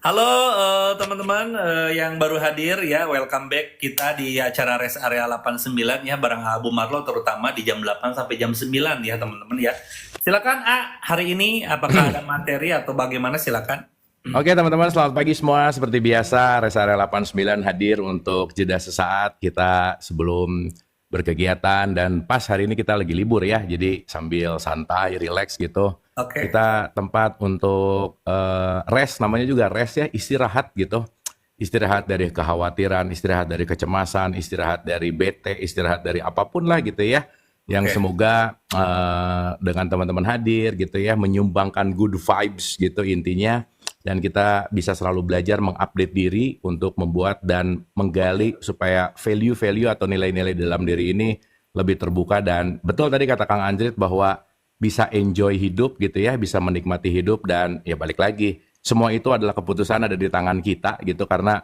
Halo teman-teman yang baru hadir ya, welcome back kita di acara Rest Area 89 ya, bareng Abu Marlo terutama di jam 8 sampai jam 9 ya teman-teman ya. Silakan hari ini apakah ada materi atau bagaimana, silakan. Oke teman-teman, selamat pagi semua. Seperti biasa, Rest Area 89 hadir untuk jeda sesaat kita sebelum berkegiatan, dan pas hari ini kita lagi libur ya, jadi sambil santai, relax gitu. Oke. Kita tempat untuk rest, namanya juga rest ya, istirahat gitu. Istirahat dari kekhawatiran, istirahat dari kecemasan, istirahat dari bete, istirahat dari apapun lah gitu ya. Yang semoga dengan teman-teman hadir gitu ya, menyumbangkan good vibes gitu intinya. Dan kita bisa selalu belajar mengupdate diri untuk membuat dan menggali supaya value-value atau nilai-nilai dalam diri ini lebih terbuka. Dan betul tadi kata Kang Anjrit bahwa bisa enjoy hidup gitu ya, bisa menikmati hidup. Dan ya balik lagi, semua itu adalah keputusan ada di tangan kita gitu, karena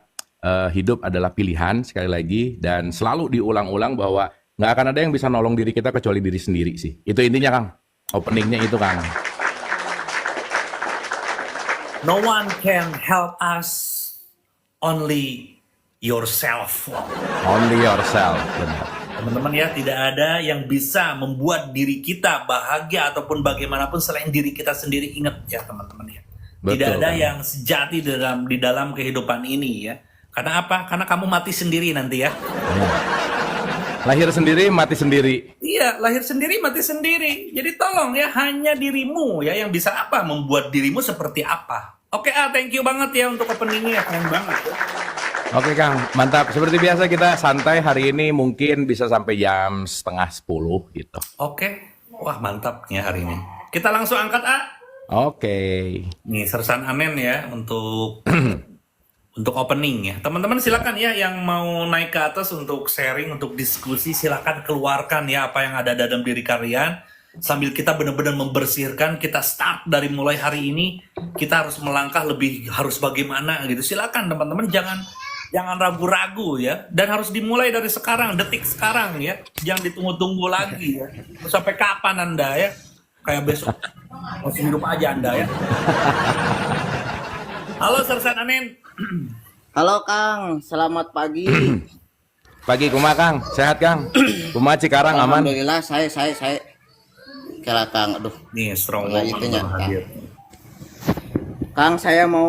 hidup adalah pilihan sekali lagi. Dan selalu diulang-ulang bahwa nggak akan ada yang bisa nolong diri kita kecuali diri sendiri sih. Itu intinya Kang, openingnya itu Kang. No one can help us, only yourself. Only yourself, benar. Teman-teman ya, tidak ada yang bisa membuat diri kita bahagia ataupun bagaimanapun selain diri kita sendiri. Ingat ya teman-teman ya. Betul, Tidak ada kan? yang sejati di dalam kehidupan ini ya. Karena apa? Karena kamu mati sendiri nanti ya. Lahir sendiri, mati sendiri. Iya, lahir sendiri, mati sendiri. Jadi tolong ya, hanya dirimu ya yang bisa apa? Membuat dirimu seperti apa. Oke, thank you banget ya untuk openingnya, keren banget ya. Oke Kang, mantap. Seperti biasa kita santai hari ini, mungkin bisa sampai jam 9:30 gitu. Oke, wah mantap ya hari ini. Kita langsung angkat Oke. Nih, Sersan Anen ya untuk untuk opening ya. Teman-teman silakan ya yang mau naik ke atas untuk sharing, untuk diskusi, silakan keluarkan ya apa yang ada dalam diri kalian. Sambil kita benar-benar membersihkan, kita start dari mulai hari ini, kita harus melangkah lebih, harus bagaimana gitu. Silakan teman-teman, jangan ragu-ragu ya. Dan harus dimulai dari sekarang, detik sekarang ya. Jangan ditunggu-tunggu lagi ya. Sampai kapan Anda ya? Kayak besok masih hidup aja Anda ya. Halo Sersan Anen. Halo Kang, selamat pagi. Pagi kumaha Kang, sehat Kang? Kumaha Cikarang aman? Alhamdulillah, saya. Kira Kang, aduh. Nih strong Nah, woman itunya, baru hadir. Kang, saya mau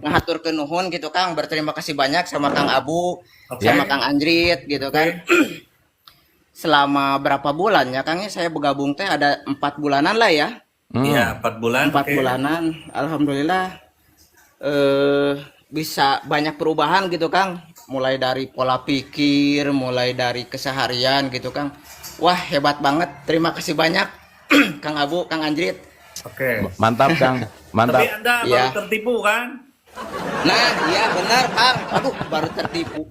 ngatur ke nuhun gitu Kang. Berterima kasih banyak sama Kang Abu, sama Kang Anjrit gitu kan. Selama berapa bulan ya Kang ya, saya bergabung teh ada 4 bulanan lah ya. Iya, 4 bulan. 4 bulanan, alhamdulillah bisa banyak perubahan gitu Kang. Mulai dari pola pikir, mulai dari keseharian gitu Kang. Wah, hebat banget. Terima kasih banyak Kang Abu, Kang Anjrit. Oke. Mantap Kang, mantap. Tapi Anda baru Iya. tertipu kan? Nah, iya benar Kang. Aduh, baru tertipu.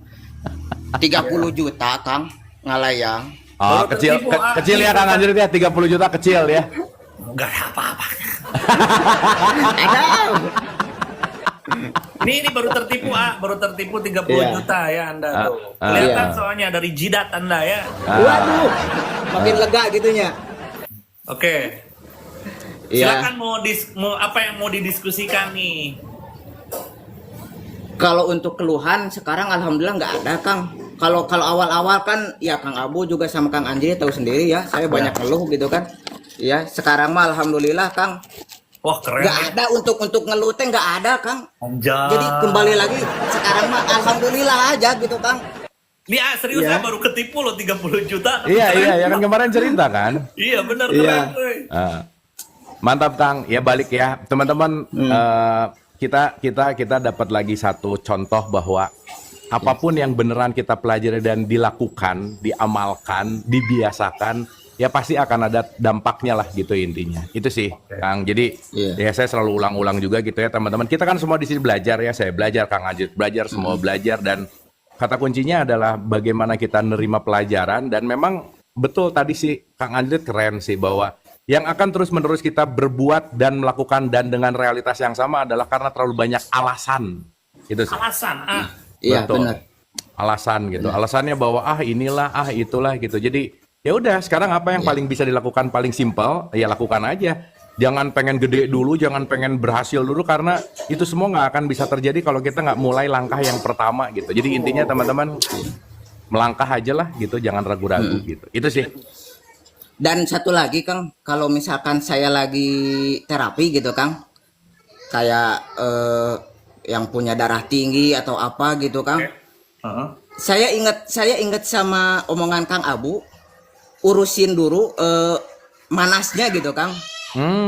30 juta Kang ngalayang. Oh, Baru kecil, tertipu, kecil ya Kang Anjrit ya, 30 juta kecil ya. Enggak ada apa-apa. Aduh. Ini baru tertipu, baru tertipu 30 Iya. juta ya Anda tuh. Ah, Kelihatan iya. soalnya dari jidat Anda ya. Waduh. Makin lega gitunya. Oke. Iya. Silakan mau apa yang mau didiskusikan nih? Kalau untuk keluhan sekarang alhamdulillah nggak ada Kang. Kalau awal-awal kan ya Kang Abu juga sama Kang Anjir tahu sendiri ya, saya banyak keluh gitu kan. Ya, sekarang mah alhamdulillah Kang. Wah, keren Nggak ya. ada untuk ngeluh teh nggak ada Kang. Anjay. Jadi kembali lagi sekarang mah alhamdulillah aja gitu Kang. Ini serius Iya. saya baru ketipu loh 30 juta. Iya, ya kan kemarin cerita kan. Iya, benar Iya. keren. Woy. Mantap Kang, ya balik ya teman-teman. Kita dapat lagi satu contoh bahwa apapun yang beneran kita pelajari dan dilakukan, diamalkan, dibiasakan, ya pasti akan ada dampaknya lah gitu intinya. Itu sih Kang. Jadi ya saya selalu ulang-ulang juga gitu ya teman-teman. Kita kan semua di sini belajar ya. Saya belajar, Kang Anjrit belajar, semua belajar, dan kata kuncinya adalah bagaimana kita nerima pelajaran. Dan memang betul tadi sih Kang Anjrit keren sih, bahwa yang akan terus-menerus kita berbuat dan melakukan dan dengan realitas yang sama adalah karena terlalu banyak alasan. Itu sih. Alasan, Iya, Betul. benar. Alasan gitu. Alasannya bahwa inilah, itulah gitu. Jadi ya udah, sekarang apa yang paling bisa dilakukan paling simpel, ya lakukan aja. Jangan pengen gede dulu, jangan pengen berhasil dulu, karena itu semua nggak akan bisa terjadi kalau kita nggak mulai langkah yang pertama gitu. Jadi intinya teman-teman melangkah aja lah gitu, jangan ragu-ragu gitu. Itu sih. Dan satu lagi Kang, kalau misalkan saya lagi terapi gitu Kang, kayak yang punya darah tinggi atau apa gitu Kang, Heeh. saya ingat sama omongan Kang Abu, urusin dulu manasnya gitu Kang.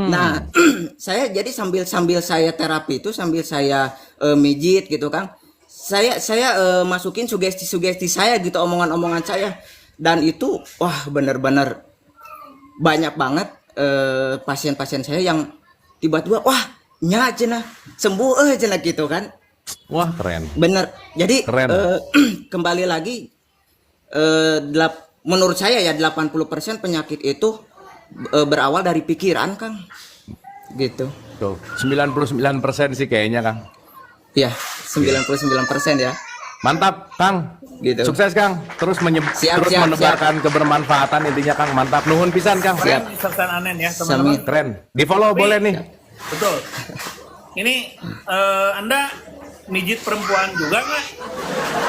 Nah, saya jadi sambil saya terapi itu, sambil saya mijit gitu Kang, saya masukin sugesti saya gitu, omongan-omongan saya, dan itu wah bener-bener banyak banget pasien-pasien saya yang tiba-tiba wah nya cenah sembuh cenah gitu kan. Wah, keren. Bener. Jadi Keren. kembali lagi menurut saya ya 80% penyakit itu berawal dari pikiran Kang. Gitu. Tuh, 99% sih kayaknya, Kang. Ya, 99% ya. Mantap, Kang. Gitu. Sukses, Kang. Terus Siap, menebarkan kebermanfaatan intinya, Kang. Mantap. Nuhun pisan, Kang. Keren nih Sersan Anen ya teman-teman. Keren. Di-follow boleh nih. Betul. Ini Anda mijit perempuan juga nggak?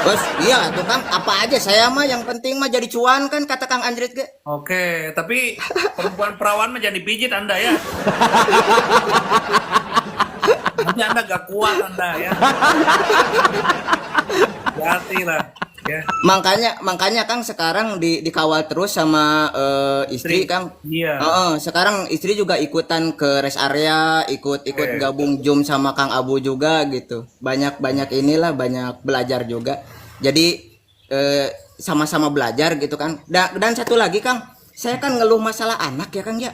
Bos, iya tuh Kang, apa aja saya mah yang penting mah jadi cuan kan kata Kang Andrit ge. Oke, tapi perempuan perawan mah jangan dipijit Anda ya. Nanti Anda gak kuat Anda ya. Hati lah ya. Makanya Kang sekarang dikawal terus sama istri Kang. Iya. Sekarang istri juga ikutan ke rest area, ikut gabung Zoom sama Kang Abu juga gitu. Banyak inilah, banyak belajar juga. Jadi sama-sama belajar gitu kan. Dan satu lagi Kang, saya kan ngeluh masalah anak ya Kang ya.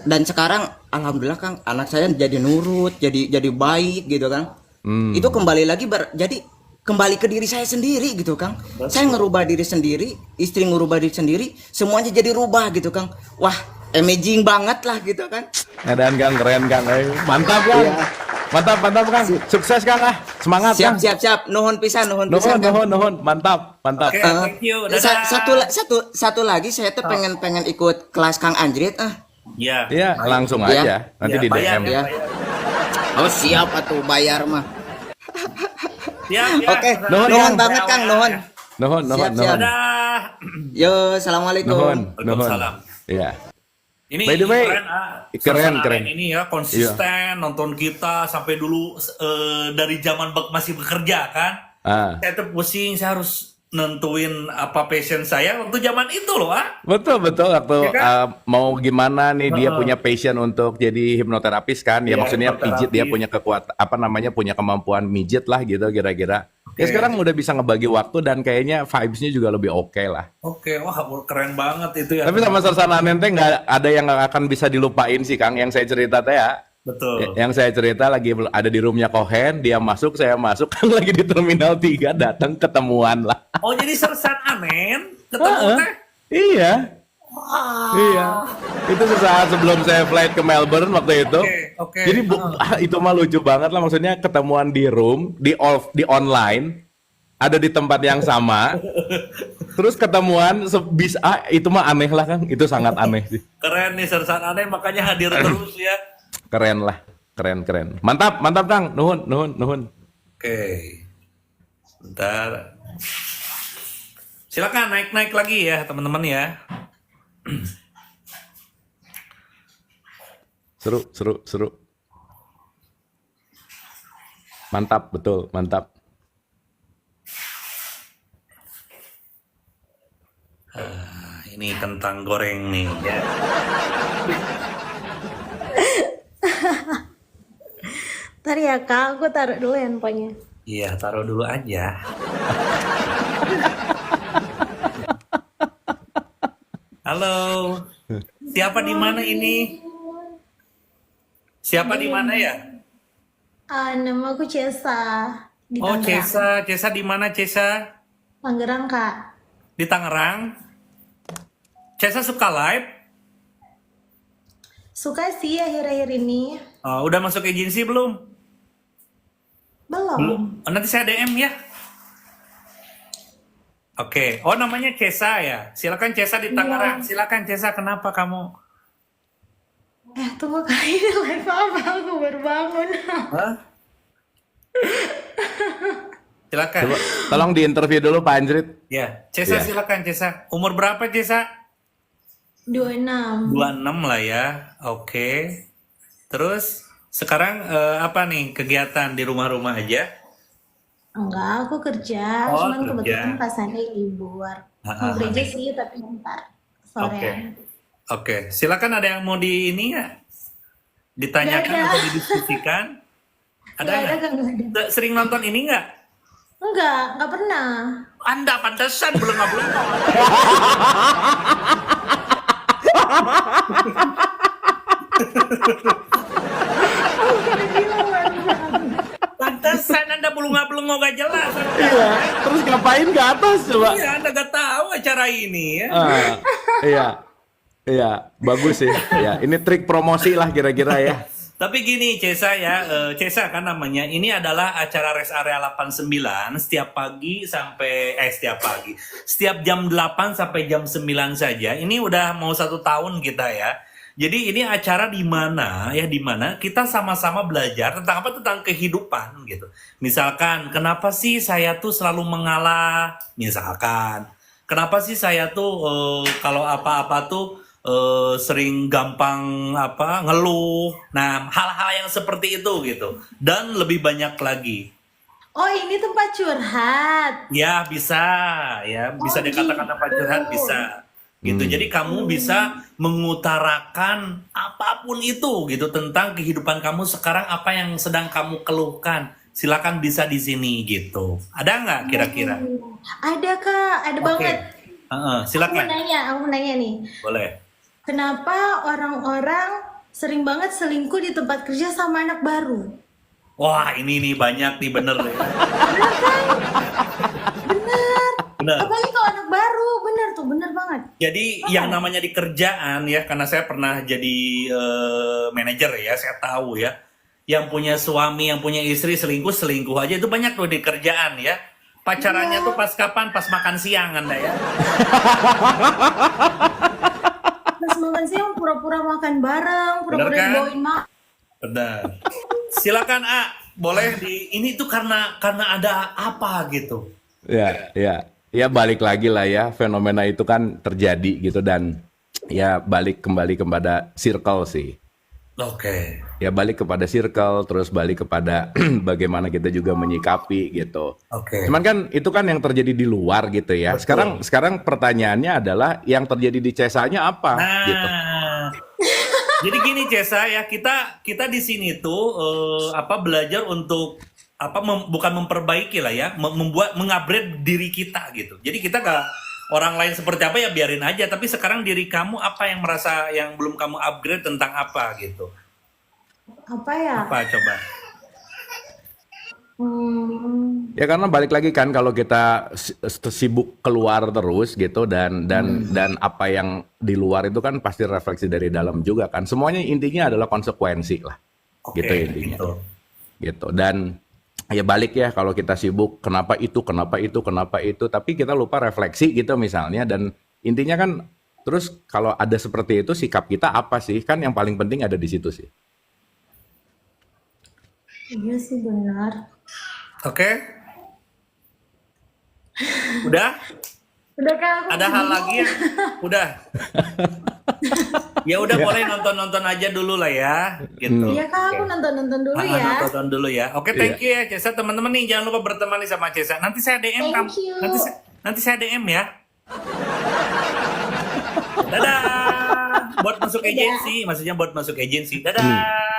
Dan sekarang alhamdulillah Kang, anak saya jadi nurut, jadi baik gitu kan. Itu kembali lagi jadi kembali ke diri saya sendiri gitu Kang. Saya ngerubah diri sendiri, istri ngerubah diri sendiri, semuanya jadi rubah gitu Kang. Wah, amazing banget lah gitu kan. Dan Kang, keren, Kang. Mantap, Kang. Iya. Mantap, Kang. Sukses, Kang. Semangat, Kang. Siap. Nuhun pisan Kang. Nuhun. Mantap. Oke, thank you. Dadah. Satu lagi saya tuh pengen ikut kelas Kang Andrit Iya. Iya, langsung Iya. aja. Nanti di bayar, DM. ya. Oh, siap atuh bayar mah. Siap, ya. Oke, Nuhun, nuhun Kang. banget Kang, nuhun. Nuhun. Siap. Dadah. Yo, assalamualaikum. Nuhun. Waalaikumsalam. Iya. Ini By the way, keren, keren. Ini ya konsisten nonton kita sampai dulu dari zaman masih bekerja kan. Saya tuh pusing, saya harus nentuin apa passion saya waktu zaman itu loh Betul waktu Ya kan? mau gimana nih dia punya passion untuk jadi hipnoterapis kan ya, Iya, maksudnya pijit, dia hipnoterapis. punya kekuatan punya kemampuan mijit lah gitu kira-kira. Ya sekarang udah bisa ngebagi waktu dan kayaknya vibes-nya juga lebih oke lah. Oke, wah keren banget itu ya. Tapi sama Sersan Anen teh nggak ada yang nggak akan bisa dilupain sih Kang, yang saya cerita teh ya. Betul. Yang saya cerita lagi ada di roomnya Kohen, dia masuk, saya masuk, kan lagi di Terminal 3, datang ketemuan lah. Oh, jadi Sersan Anen ketemu teh. Iya. Iya. Itu sesaat sebelum saya flight ke Melbourne waktu itu. Oke. Jadi itu mah lucu banget lah, maksudnya ketemuan di room, di online, ada di tempat yang sama. Terus ketemuan bisa itu mah aneh lah Kang, itu sangat aneh sih. Keren nih Sersan Anen, makanya hadir terus ya. Keren lah, keren. Mantap Kang, nuhun. Oke. Bentar. Silakan naik lagi ya teman-teman ya. Seru. Mantap, betul, mantap. Ini kentang goreng nih ya. Ntar ya kak, aku taruh dulu handphonenya. Iya, taruh dulu aja. Halo. Siapa di mana ini? Siapa di mana ya? Nama aku Cesa di Oh, Tangerang. Cesa di mana Cesa? Tangerang kak. Di Tangerang. Cesa suka live? Suka sih akhir-akhir ini. Oh, udah masuk agensi belum? Belum. Oh, nanti saya DM ya. Oke. Oh, namanya Cesa ya. Silakan Cesa di Tangerang. Silakan Cesa, kenapa kamu? Tunggu kak, ini live apa? Aku baru bangun. Hah? Silakan. Coba tolong diinterview dulu Pak Anjrit. Ya, Cesa Ya. silakan Cesa. Umur berapa Cesa? 26. 26 lah ya. Oke. Terus sekarang apa nih kegiatan di rumah-rumah aja? Enggak, aku kerja. Oh, Cuman kerja. kebetulan pas Sunday libur. Mau gereja sih, tapi ntar sorean. Oke. Silakan, ada yang mau di ini nggak? Ditanyakan Nggak ada. atau didiskusikan? Ada Nggak ada, nggak? Kak, nggak ada. Sering nonton ini nggak? Nggak pernah. Anda pantesan belum. Pantesan Anda belum gak jelas. Iya, terus ngapain ke atas coba? Iya, Anda gak tahu acara ini ya. Ah, iya. Iya, bagus sih. Ya, ini trik promosi lah kira-kira ya. Tapi gini Cesa ya, Cesa kan namanya, ini adalah acara Rest Area 89 setiap pagi sampai, setiap jam 8 sampai jam 9 saja. Ini udah mau 1 tahun kita ya. Jadi ini acara di mana kita sama-sama belajar tentang apa, tentang kehidupan gitu. Misalkan, kenapa sih saya tuh selalu mengalah? Misalkan, kenapa sih saya tuh kalau apa-apa tuh sering gampang ngeluh. Nah, hal-hal yang seperti itu gitu. Dan lebih banyak lagi. Oh, ini tempat curhat. Ya, bisa Oh, dikatakan tempat gitu. curhat, bisa. Gitu. Jadi kamu bisa mengutarakan apapun itu gitu tentang kehidupan kamu sekarang, apa yang sedang kamu keluhkan. Silakan, bisa di sini gitu. Ada nggak kira-kira? Ada Kak, ada banget. Aku Silakan. mau nanya nih. Boleh. Kenapa orang-orang sering banget selingkuh di tempat kerja sama anak baru? Wah, ini nih banyak nih, bener nih. Bener kan? Bener. Bener. Apalagi kalau anak baru, bener tuh, bener banget. Jadi yang namanya di kerjaan ya, karena saya pernah jadi manajer ya, saya tahu ya. Yang punya suami, yang punya istri selingkuh aja itu banyak tuh di kerjaan ya. Pacarannya tuh pas kapan? Pas makan siang Anda ya. Pas makan siang pura-pura makan bareng, pura-pura Bener kan? dibawain makan. Benar. Silakan boleh ini tuh karena ada apa gitu. Ya, ya. Ya balik lagi lah ya, fenomena itu kan terjadi gitu dan ya balik kembali kepada circle sih. Oke. Ya balik kepada circle, terus balik kepada bagaimana kita juga menyikapi gitu. Oke. Cuman kan itu kan yang terjadi di luar gitu ya. Betul. Sekarang pertanyaannya adalah yang terjadi di Cesanya apa gitu. Nah, jadi gini Cesa ya, kita di sini tuh belajar untuk bukan memperbaiki lah ya, mengupgrade diri kita gitu. Jadi kita gak, orang lain seperti apa ya biarin aja, tapi sekarang diri kamu apa yang merasa yang belum kamu upgrade tentang apa gitu. Apa ya? Apa coba? Ya karena balik lagi kan kalau kita sibuk keluar terus gitu dan apa yang di luar itu kan pasti refleksi dari dalam juga kan. Semuanya intinya adalah konsekuensi lah. Oke, Gitu intinya. gitu. Gitu. Dan ya balik ya kalau kita sibuk kenapa itu, tapi kita lupa refleksi gitu misalnya dan intinya kan terus kalau ada seperti itu sikap kita apa sih? Kan yang paling penting ada di situ sih. Iya sih benar. Oke. Udah? Udah Kak, aku Ada hal lagi ya? Udah. Ya udah, boleh nonton aja dulu lah ya, gitu. Iya Kak, aku nonton dulu ya. Nonton dulu ya. Oke, thank you ya Cesa. Teman-teman nih jangan lupa berteman nih sama Cesa. Nanti saya DM Thank kamu. you. Nanti saya DM ya. Dadah. Buat masuk agensi, maksudnya buat masuk agensi. Dadah.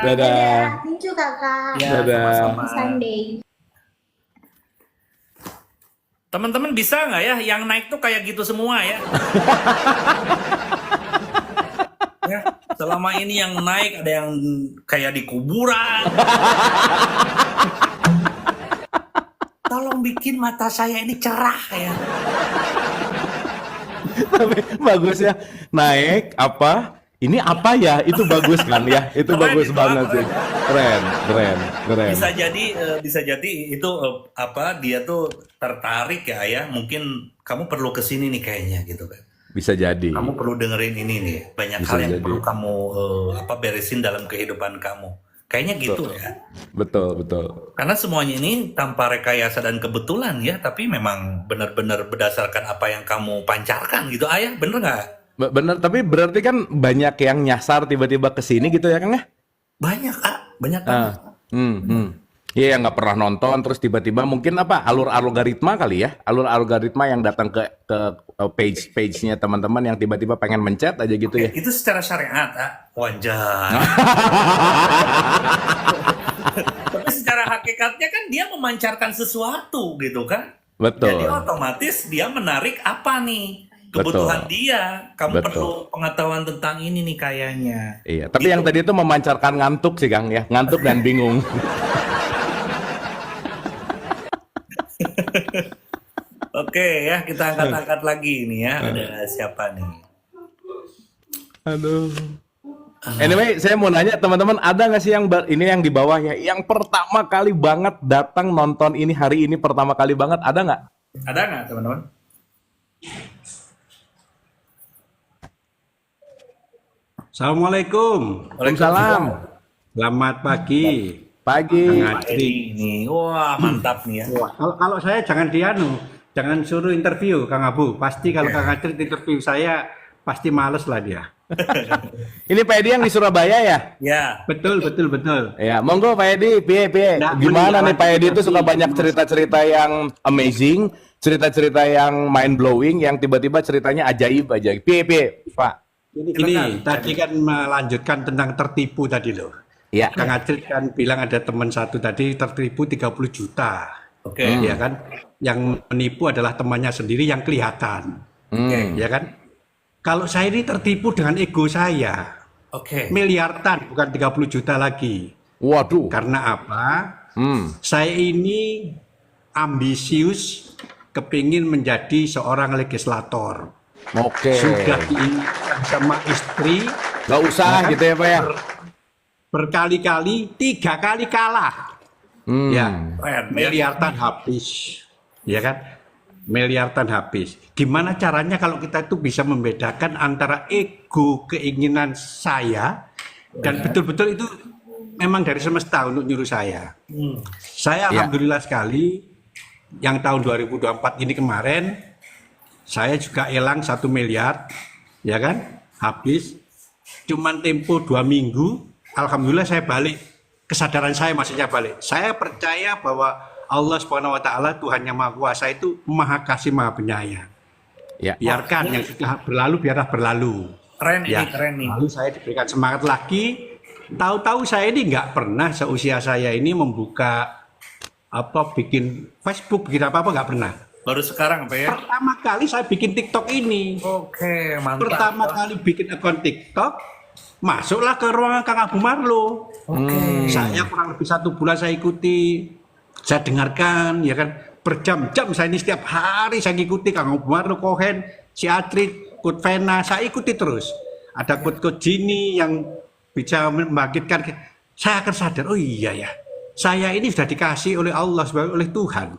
Dadah. Thank you Kakak. Ya, Dadah. sama-sama. Sunday. Teman-teman bisa nggak ya yang naik tuh kayak gitu semua ya? Ya, selama ini yang naik ada yang kayak di kuburan. Tolong bikin mata saya ini cerah ya. Tapi bagus ya. Naik apa? Ini apa ya? Itu bagus kan ya? Itu Keren bagus itu, banget sih. Keren. Bisa jadi itu dia tuh tertarik ya. Mungkin kamu perlu kesini nih kayaknya gitu kan. Bisa jadi. Kamu perlu dengerin ini nih. Banyak Bisa hal yang jadi. perlu kamu beresin dalam kehidupan kamu. Kayaknya gitu ya. Betul, betul. Karena semuanya ini tanpa rekayasa dan kebetulan ya, tapi memang benar-benar berdasarkan apa yang kamu pancarkan gitu, Ayah. Bener nggak? Bener, tapi berarti kan banyak yang nyasar tiba-tiba ke sini gitu ya, Kang ya? Banyak, banyak banget. Iya, yang nggak pernah nonton, terus tiba-tiba mungkin apa, algoritma kali ya? Algoritma yang datang ke page-nya teman-teman yang tiba-tiba pengen mencet aja gitu ya? Itu secara syariat, wajar. Tapi secara hakikatnya kan dia memancarkan sesuatu gitu kan. Betul. Jadi otomatis dia menarik apa nih kebutuhan Betul. dia. Kamu Betul. perlu pengetahuan tentang ini nih kayaknya. Iya, tapi yang tadi itu memancarkan ngantuk sih, Kang ya. Ngantuk dan bingung. Oke ya, kita angkat-angkat lagi nih ya. Ada siapa nih? Aduh. Anyway, saya mau nanya teman-teman, ada nggak sih yang ini yang di bawah ya, yang pertama kali banget datang nonton ini hari ini pertama kali banget, ada nggak? Ada nggak teman-teman? Assalamualaikum. Waalaikumsalam. Selamat pagi. Pagi. Pak Edi nih, wah mantap nih ya. Wah, kalau saya jangan jangan suruh interview Kang Abu. Pasti kalau Kang Acrit interview saya pasti males lah dia. Ini Pak Edi yang di Surabaya ya? Ya, Betul. Ya, monggo Pak Edi, piye. Nggak, Gimana mending nih Pak Edi itu suka interview. banyak cerita-cerita yang amazing, cerita-cerita yang mind blowing, yang tiba-tiba ceritanya ajaib aja. Piye, Pak? Ini tadi kan melanjutkan tentang tertipu tadi loh. Ya. Kang Acrit kan bilang ada teman satu tadi tertipu 30 juta. oke. Ya kan? Yang menipu adalah temannya sendiri yang kelihatan. Ya kan? Kalau saya ini tertipu dengan ego saya. Oke. Miliaran bukan 30 juta lagi. Waduh. Karena apa? Hmm. Saya ini ambisius kepingin menjadi seorang legislator. Oke. Sudah diingatkan sama istri Nggak usah gitu ya Pak ya? berkali-kali, 3 kali kalah. Ya, Keren ya. miliaran habis. Ya kan? Miliaran habis. Gimana caranya kalau kita itu bisa membedakan antara ego keinginan saya dan betul-betul itu memang dari semesta untuk nyuruh saya. Saya alhamdulillah sekali yang tahun 2024 ini kemarin saya juga elang 1 miliar, ya kan? Habis. Cuman tempo 2 minggu, alhamdulillah saya balik. Kesadaran saya maksudnya balik. Saya percaya bahwa Allah Subhanahu wa taala Tuhan yang Maha Kuasa itu Maha Kasih Maha Penyayang. Ya. Biarkan yang sudah berlalu biarlah berlalu. Keren Ya. ini, keren nih. Lalu saya diberikan semangat lagi. Tahu-tahu saya ini nggak pernah seusia saya ini membuka bikin Facebook, bikin apa nggak pernah. Baru sekarang Pak ya. Pertama kali saya bikin TikTok ini. Oke, mantap. Pertama kali bikin akun TikTok, masuklah ke ruangan Kang Abu Marlo. Oke. Saya kurang lebih 1 bulan saya ikuti, saya dengarkan, ya kan, berjam-jam saya ini setiap hari saya ikuti Kang Abu Marlo, Kohen, si Acrit, Kut Vena, saya ikuti terus. Ada Kut Jini yang bisa membangkitkan, saya akan sadar, oh iya ya, saya ini sudah dikasih oleh Allah, oleh Tuhan.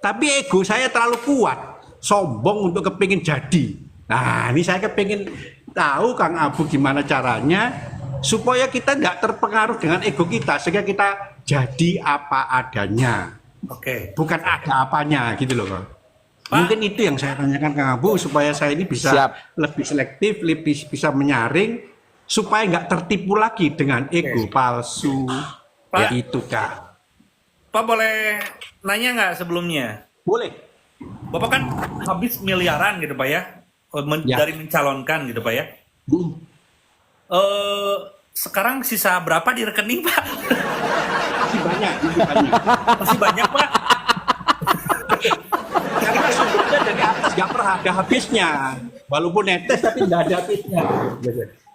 Tapi ego saya terlalu kuat, sombong untuk kepingin jadi. Nah, ini saya kepingin tahu Kang Abu gimana caranya supaya kita tidak terpengaruh dengan ego kita, sehingga kita jadi apa adanya. Oke. Bukan ada apanya gitu loh, Kang. Pak. Mungkin itu yang saya tanyakan Kang Abu supaya saya ini bisa Siap. lebih selektif, lebih bisa menyaring supaya nggak tertipu lagi dengan ego palsu. Pak. Itu Kang. Pak boleh nanya nggak sebelumnya? Boleh. Bapak kan habis miliaran gitu Pak ya, Ya. dari mencalonkan gitu Pak ya. Hmm. Sekarang sisa berapa di rekening Pak? Masih banyak, masih banyak. Masih banyak Pak? Karena sumbernya dari atas nggak pernah ada habisnya. Walaupun netes tapi nggak ada habisnya.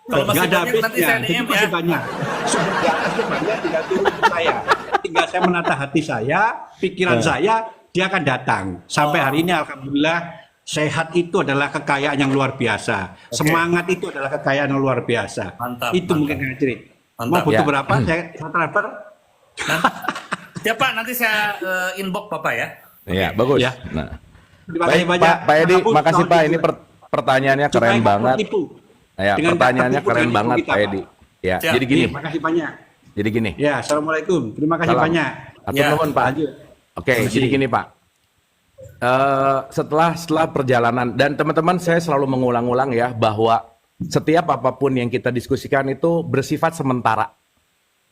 Kalau masih Nggak ada banyak, nanti habisnya. saya Jadi DM ya. masih banyak. Sumber di atasnya banyak, tinggal turun ke saya. Tinggal saya menata hati saya, pikiran saya, dia akan datang. Sampai hari ini alhamdulillah sehat itu adalah kekayaan yang luar biasa. Semangat itu adalah kekayaan yang luar biasa. Mantap, Itu mantap. mungkin Kang Acrit. Mantap. Mau butuh Ya. berapa? Saya transfer. Ya Pak, nanti saya inbox Bapak ya. Ya, bagus. Ya. Nah. Terima Baik, kasih banyak. Pak Edi, Kang Abu, makasih tahun Pak. ini- Ini pertanyaannya supaya keren nggak banget. tertipu. Ya, Dengan nggak pertanyaannya tertipu keren dengan banget, nipu kita, Pak Pak. Edi. Ya, Siap. jadi gini, Terima kasih banyak. jadi gini. Ya, assalamualaikum. Terima kasih Salam. banyak. Atur Ya. nuhun, Pak. Lanjut. Oke, jadi gini, Pak. Setelah perjalanan, dan teman-teman, saya selalu mengulang-ulang ya bahwa setiap apapun yang kita diskusikan itu bersifat sementara.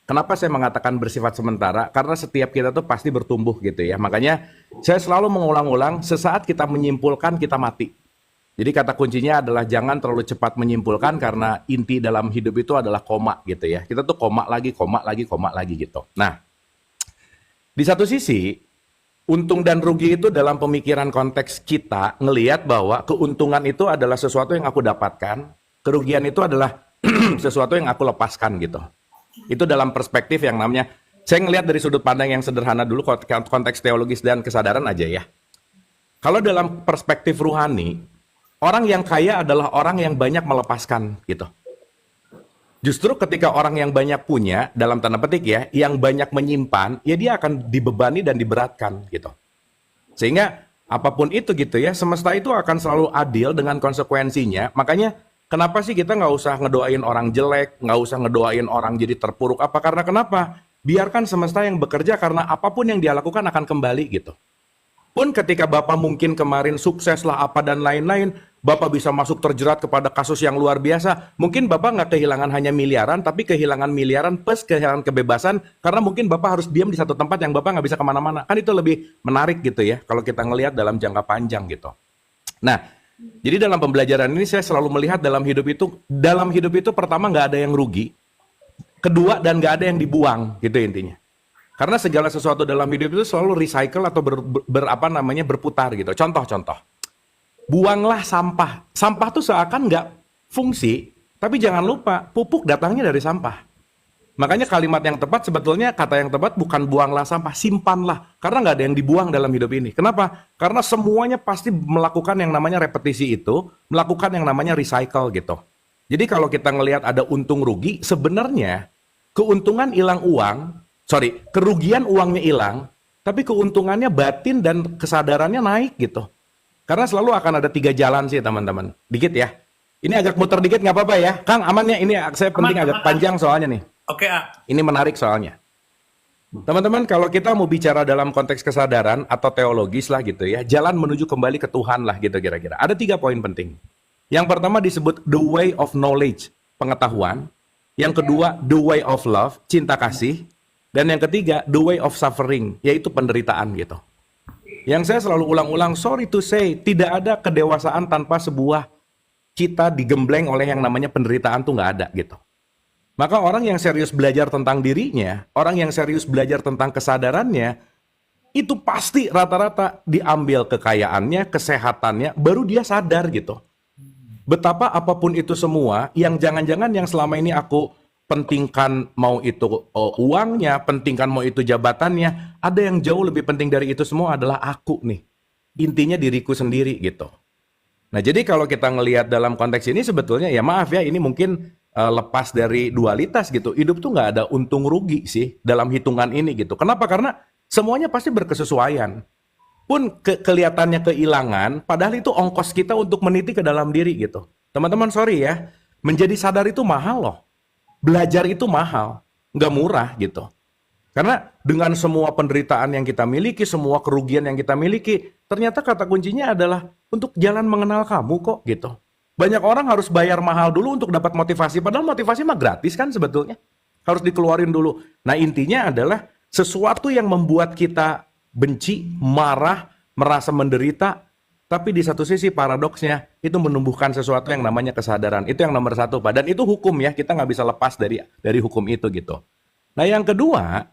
Kenapa saya mengatakan bersifat sementara? Karena setiap kita tuh pasti bertumbuh gitu ya. Makanya saya selalu mengulang-ulang, sesaat kita menyimpulkan, kita mati. Jadi kata kuncinya adalah jangan terlalu cepat menyimpulkan, karena inti dalam hidup itu adalah koma gitu ya. Kita tuh koma lagi gitu. Nah, di satu sisi, untung dan rugi itu dalam pemikiran konteks kita ngelihat bahwa keuntungan itu adalah sesuatu yang aku dapatkan, kerugian itu adalah sesuatu yang aku lepaskan gitu. Itu dalam perspektif yang namanya, saya ngelihat dari sudut pandang yang sederhana dulu, konteks teologis dan kesadaran aja ya. Kalau dalam perspektif ruhani, orang yang kaya adalah orang yang banyak melepaskan gitu. Justru ketika orang yang banyak punya, dalam tanda petik ya, yang banyak menyimpan, ya dia akan dibebani dan diberatkan gitu. Sehingga apapun itu gitu ya, semesta itu akan selalu adil dengan konsekuensinya. Makanya kenapa sih kita nggak usah ngedoain orang jelek, nggak usah ngedoain orang jadi terpuruk? Apa karena kenapa? Biarkan semesta yang bekerja, karena apapun yang dia lakukan akan kembali gitu. Pun ketika Bapak mungkin kemarin sukses lah apa dan lain-lain, Bapak bisa masuk terjerat kepada kasus yang luar biasa. Mungkin Bapak nggak kehilangan hanya miliaran, tapi kehilangan miliaran plus kehilangan kebebasan, karena mungkin Bapak harus diam di satu tempat yang Bapak nggak bisa kemana-mana. Kan itu lebih menarik gitu ya, kalau kita ngelihat dalam jangka panjang gitu. Nah, jadi dalam pembelajaran ini saya selalu melihat dalam hidup itu pertama nggak ada yang rugi, kedua dan nggak ada yang dibuang gitu intinya. Karena segala sesuatu dalam hidup itu selalu recycle atau berputar gitu. Contoh. Buanglah sampah. Sampah tuh seakan nggak fungsi, tapi jangan lupa pupuk datangnya dari sampah. Makanya kalimat yang tepat sebetulnya, kata yang tepat bukan buanglah sampah, simpanlah. Karena nggak ada yang dibuang dalam hidup ini. Kenapa? Karena semuanya pasti melakukan yang namanya repetisi itu, melakukan yang namanya recycle gitu. Jadi kalau kita ngelihat ada untung rugi, sebenarnya keuntungan hilang uang, kerugian uangnya hilang, tapi keuntungannya batin dan kesadarannya naik gitu. Karena selalu akan ada 3 jalan sih teman-teman. Dikit ya. Ini agak muter dikit nggak apa-apa ya. Kang, aman ya? Ini saya penting agak panjang soalnya nih. Oke, Ini menarik soalnya. Teman-teman, kalau kita mau bicara dalam konteks kesadaran atau teologis lah gitu ya, jalan menuju kembali ke Tuhan lah gitu kira-kira. Ada 3 poin penting. Yang pertama disebut the way of knowledge, pengetahuan. Yang kedua, the way of love, cinta kasih. Dan yang ketiga, the way of suffering, yaitu penderitaan gitu. Yang saya selalu ulang-ulang, sorry to say, tidak ada kedewasaan tanpa sebuah kita digembleng oleh yang namanya penderitaan tuh nggak ada gitu. Maka orang yang serius belajar tentang dirinya, orang yang serius belajar tentang kesadarannya, itu pasti rata-rata diambil kekayaannya, kesehatannya, baru dia sadar gitu. Betapa apapun itu semua, yang jangan-jangan yang selama ini aku pentingkan mau itu uangnya, pentingkan mau itu jabatannya, ada yang jauh lebih penting dari itu semua adalah aku nih. Intinya diriku sendiri gitu. Nah jadi kalau kita ngelihat dalam konteks ini sebetulnya ya maaf ya, ini mungkin lepas dari dualitas gitu. Hidup tuh nggak ada untung rugi sih dalam hitungan ini gitu. Kenapa? Karena semuanya pasti berkesesuaian. Pun kelihatannya kehilangan, padahal itu ongkos kita untuk meniti ke dalam diri gitu. Teman-teman sorry ya, menjadi sadar itu mahal loh. Belajar itu mahal, nggak murah gitu. Karena dengan semua penderitaan yang kita miliki, semua kerugian yang kita miliki, ternyata kata kuncinya adalah untuk jalan mengenal kamu kok gitu. Banyak orang harus bayar mahal dulu untuk dapat motivasi, padahal motivasi mah gratis kan sebetulnya. Harus dikeluarin dulu. Nah intinya adalah sesuatu yang membuat kita benci, marah, merasa menderita, tapi di satu sisi paradoksnya itu menumbuhkan sesuatu yang namanya kesadaran. Itu yang nomor 1 Pak. Dan itu hukum ya, kita nggak bisa lepas dari hukum itu gitu. Nah yang kedua,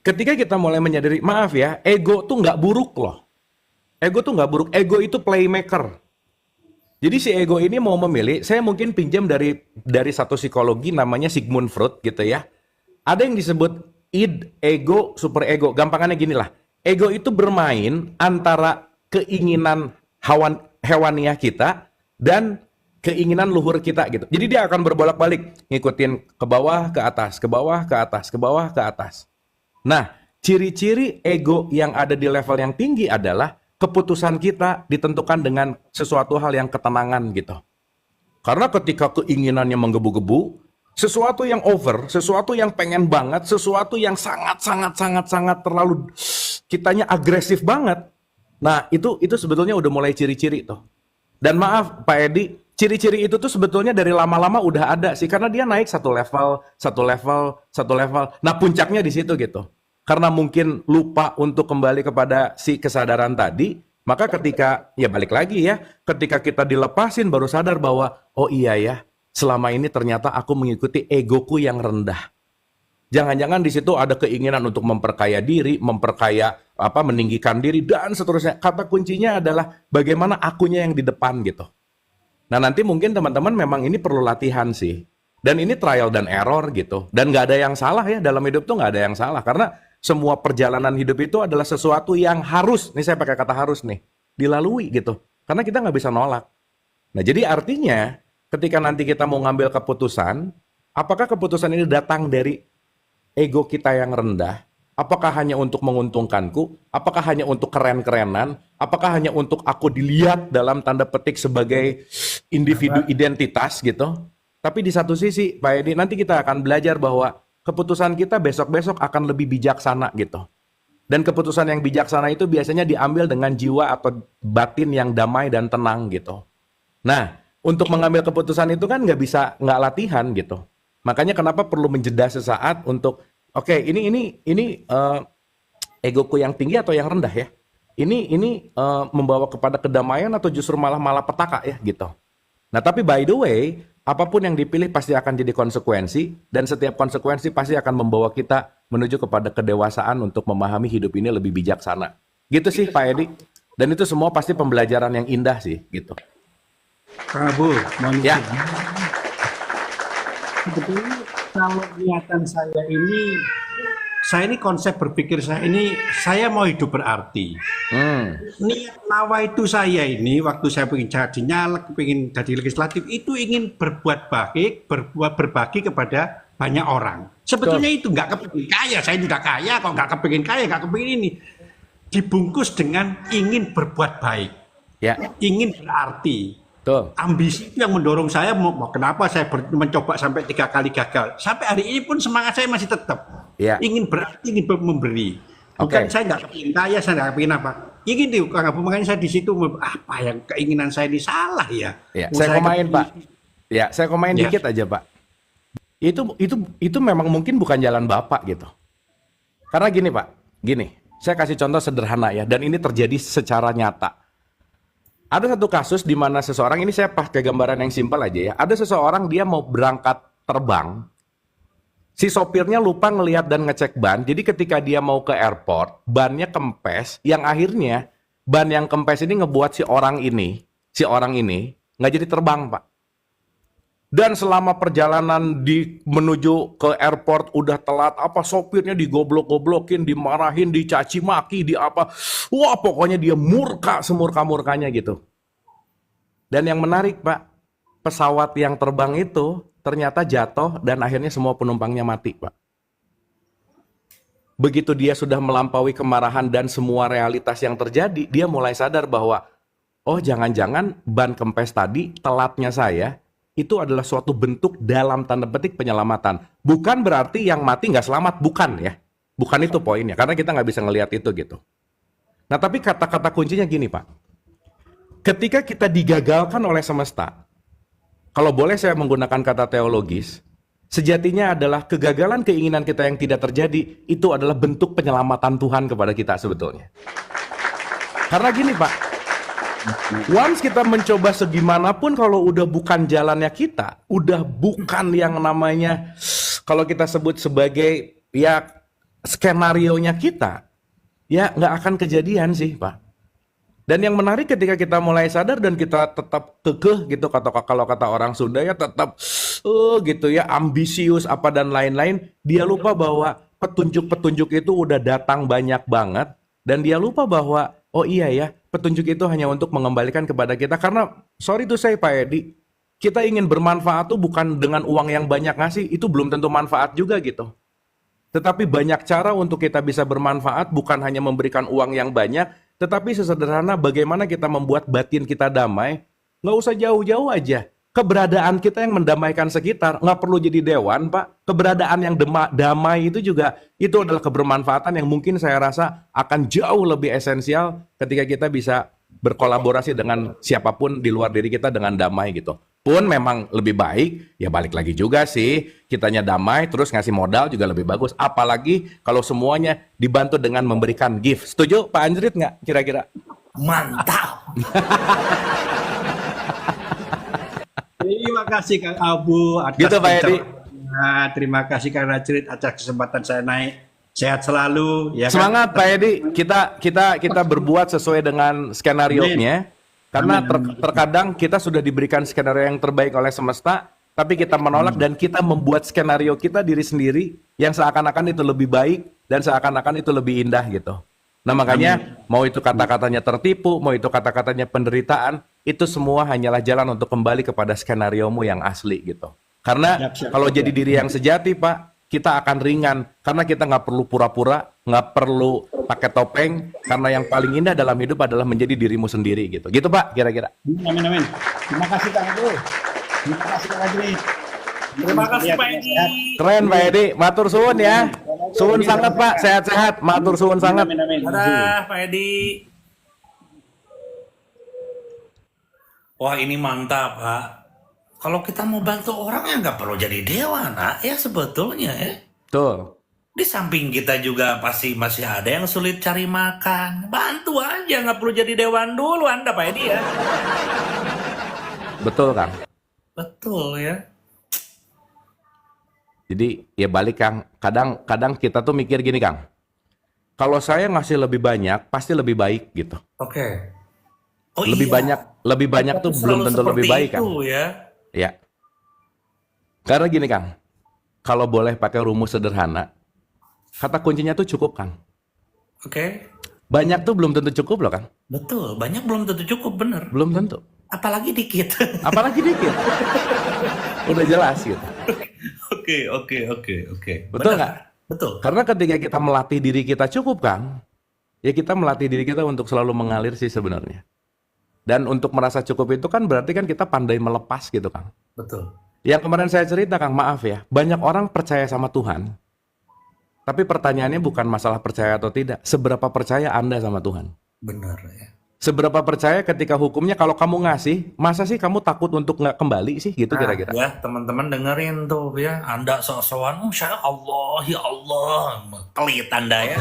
ketika kita mulai menyadari, maaf ya, ego tuh nggak buruk loh. Ego tuh nggak buruk, ego itu playmaker. Jadi si ego ini mau memilih, saya mungkin pinjam dari satu psikologi namanya Sigmund Freud gitu ya. Ada yang disebut id, ego, super ego. Gampangannya gini lah, ego itu bermain antara keinginan hewaniah kita dan keinginan luhur kita gitu. Jadi dia akan berbolak-balik, ngikutin ke bawah, ke atas, ke bawah, ke atas, ke bawah, ke atas. Nah, ciri-ciri ego yang ada di level yang tinggi adalah keputusan kita ditentukan dengan sesuatu hal yang ketenangan gitu. Karena ketika keinginannya menggebu-gebu, sesuatu yang over, sesuatu yang pengen banget, sesuatu yang sangat terlalu kitanya agresif banget. Nah, itu sebetulnya udah mulai ciri-ciri tuh. Dan maaf Pak Edi, ciri-ciri itu tuh sebetulnya dari lama-lama udah ada sih, karena dia naik satu level. Nah, puncaknya di situ gitu. Karena mungkin lupa untuk kembali kepada si kesadaran tadi, maka ketika, ya balik lagi ya, ketika kita dilepasin baru sadar bahwa, oh iya ya, selama ini ternyata aku mengikuti egoku yang rendah. Jangan-jangan di situ ada keinginan untuk memperkaya diri, meninggikan diri, dan seterusnya. Kata kuncinya adalah bagaimana akunya yang di depan gitu. Nah nanti mungkin teman-teman memang ini perlu latihan sih. Dan ini trial dan error gitu. Dan nggak ada yang salah ya, dalam hidup tuh nggak ada yang salah. Karena semua perjalanan hidup itu adalah sesuatu yang harus, nih saya pakai kata harus nih, dilalui gitu. Karena kita nggak bisa nolak. Nah jadi artinya ketika nanti kita mau ngambil keputusan, apakah keputusan ini datang dari ego kita yang rendah? Apakah hanya untuk menguntungkanku? Apakah hanya untuk keren-kerenan? Apakah hanya untuk aku dilihat dalam tanda petik sebagai individu identitas gitu? Tapi di satu sisi, Pak Edi, nanti kita akan belajar bahwa keputusan kita besok-besok akan lebih bijaksana gitu. Dan keputusan yang bijaksana itu biasanya diambil dengan jiwa atau batin yang damai dan tenang gitu. Nah, untuk mengambil keputusan itu kan nggak latihan gitu. Makanya kenapa perlu menjeda sesaat untuk oke, ini egoku yang tinggi atau yang rendah ya? Ini membawa kepada kedamaian atau justru malah petaka ya gitu. Nah, tapi by the way, apapun yang dipilih pasti akan jadi konsekuensi, dan setiap konsekuensi pasti akan membawa kita menuju kepada kedewasaan untuk memahami hidup ini lebih bijaksana. Gitu sih Pak Edi. Dan itu semua pasti pembelajaran yang indah sih gitu. Kang Abu, mohon Ya. izin. Sebetulnya kalau niatan saya ini konsep berpikir saya mau hidup berarti. Niat nawaitu saya ini waktu saya pengen jadi nyalek, pengen jadi legislatif itu ingin berbuat baik, berbagi kepada banyak orang. Sebetulnya itu nggak kepingin kaya, saya sudah kaya, kok nggak kepingin kaya, nggak kepingin ini. Dibungkus dengan ingin berbuat baik, Ya. ingin berarti. Tuh. Ambisi itu yang mendorong saya, kenapa saya mencoba sampai 3 kali gagal. Sampai hari ini pun semangat saya masih tetap. Ya. Ingin berarti, ingin memberi. Bukan saya nggak kepingin kaya, saya nggak kepingin apa. Ingin tuh, Kang Abu, makanya saya di situ, apa yang keinginan saya ini salah ya. Ya, Mau saya komain Pak. Ya, saya komain Ya. dikit aja Pak. Itu memang mungkin bukan jalan Bapak gitu. Karena gini Pak, saya kasih contoh sederhana ya, dan ini terjadi secara nyata. Ada satu kasus di mana seseorang, ini saya pakai gambaran yang simpel aja ya. Ada seseorang dia mau berangkat terbang, si sopirnya lupa ngelihat dan ngecek ban. Jadi ketika dia mau ke airport, bannya kempes, yang akhirnya ban yang kempes ini ngebuat si orang ini nggak jadi terbang Pak. Dan selama perjalanan menuju ke airport udah telat, sopirnya digoblok-goblokin, dimarahin, dicaci maki, wah pokoknya dia murka semurka-murkanya gitu. Dan yang menarik Pak, pesawat yang terbang itu ternyata jatuh dan akhirnya semua penumpangnya mati Pak. Begitu dia sudah melampaui kemarahan dan semua realitas yang terjadi, dia mulai sadar bahwa, oh jangan-jangan ban kempes tadi, telatnya saya, itu adalah suatu bentuk dalam tanda petik penyelamatan. Bukan berarti yang mati nggak selamat, bukan ya. Bukan itu poinnya, karena kita nggak bisa ngelihat itu gitu. Nah tapi kata-kata kuncinya gini Pak. Ketika kita digagalkan oleh semesta, kalau boleh saya menggunakan kata teologis, sejatinya adalah kegagalan keinginan kita yang tidak terjadi, itu adalah bentuk penyelamatan Tuhan kepada kita sebetulnya. Karena gini Pak, once kita mencoba segimanapun kalau udah bukan jalannya kita, udah bukan yang namanya kalau kita sebut sebagai ya skenarionya kita, ya nggak akan kejadian sih Pak. Dan yang menarik ketika kita mulai sadar dan kita tetap kekeh gitu, kalau kata orang Sunda ya tetap gitu ya ambisius apa dan lain-lain, dia lupa bahwa petunjuk-petunjuk itu udah datang banyak banget, dan dia lupa bahwa oh iya ya, petunjuk itu hanya untuk mengembalikan kepada kita. Karena, sorry to say Pak Edi, kita ingin bermanfaat tuh bukan dengan uang yang banyak ngasih, itu belum tentu manfaat juga gitu. Tetapi banyak cara untuk kita bisa bermanfaat, bukan hanya memberikan uang yang banyak, Tetapi sesederhana bagaimana kita membuat batin kita damai, nggak usah jauh-jauh aja. Keberadaan kita yang mendamaikan sekitar, nggak perlu jadi dewan, Pak. Keberadaan yang damai itu juga, itu adalah kebermanfaatan yang mungkin saya rasa akan jauh lebih esensial ketika kita bisa berkolaborasi dengan siapapun di luar diri kita dengan damai gitu. Pun memang lebih baik, ya balik lagi juga sih, kitanya damai, terus ngasih modal juga lebih bagus. Apalagi kalau semuanya dibantu dengan memberikan gift. Setuju Pak Anjrit nggak kira-kira? Mantap. Terima kasih Kang Abu atas Gitu, Pak Edi. pencerahannya. Terima kasih Kang Najrit atas kesempatan saya naik. Sehat selalu ya kan? Semangat Pak Edi, kita berbuat sesuai dengan skenario-nya. Karena terkadang kita sudah diberikan skenario yang terbaik oleh semesta, tapi kita menolak dan kita membuat skenario kita diri sendiri yang seakan-akan itu lebih baik dan seakan-akan itu lebih indah gitu. Nah makanya mau itu kata-katanya tertipu, mau itu kata-katanya penderitaan, itu semua hanyalah jalan untuk kembali kepada skenariomu yang asli gitu. Karena kalau jadi diri yang sejati Pak, kita akan ringan karena kita nggak perlu pura-pura, nggak perlu pakai topeng, karena yang paling indah dalam hidup adalah menjadi dirimu sendiri gitu. Gitu Pak kira-kira. Amin amin. Terima kasih Kang Abu. Terima kasih Kang Najrit. Terima kasih Pak Edi. Keren Pak Edi, matur suwun ya. Suwun sangat Pak, sehat-sehat, matur suwun sangat. Amin amin. Dadah Pak Edi. Wah ini mantap Pak. Kalau kita mau bantu orang ya nggak perlu jadi dewan, ya sebetulnya ya. Tuh. Di samping kita juga pasti masih ada yang sulit cari makan. Bantu aja, nggak perlu jadi dewan dulu Anda Pak Edi ya. Betul Kang. Betul ya. Jadi ya balik Kang, kadang kita tuh mikir gini Kang. Kalau saya ngasih lebih banyak, pasti lebih baik gitu. Oke. Oh Lebih iya. banyak tuh belum Selalu tentu lebih seperti baik Kang. itu ya. Ya. Karena gini Kang, kalau boleh pakai rumus sederhana, kata kuncinya tuh cukup Kang. Oke. Banyak tuh belum tentu cukup loh Kang. Betul, banyak belum tentu cukup bener. Belum tentu. Apalagi dikit. Apalagi dikit. Udah jelas gitu. Oke. Betul Benar. nggak? Betul. Karena ketika kita melatih diri kita cukup Kang, ya kita melatih diri kita untuk selalu mengalir sih sebenarnya. Dan untuk merasa cukup itu kan berarti kan kita pandai melepas gitu Kang. Betul. Yang kemarin saya cerita Kang, maaf ya, banyak orang percaya sama Tuhan. Tapi pertanyaannya bukan masalah percaya atau tidak, seberapa percaya Anda sama Tuhan? Benar ya. Seberapa percaya ketika hukumnya kalau kamu ngasih, masa sih kamu takut untuk nggak kembali sih gitu kira-kira? Ya, teman-teman dengerin tuh ya. Anda sok-sokan, Masya Allah, ya Allah. Pelit Anda ya.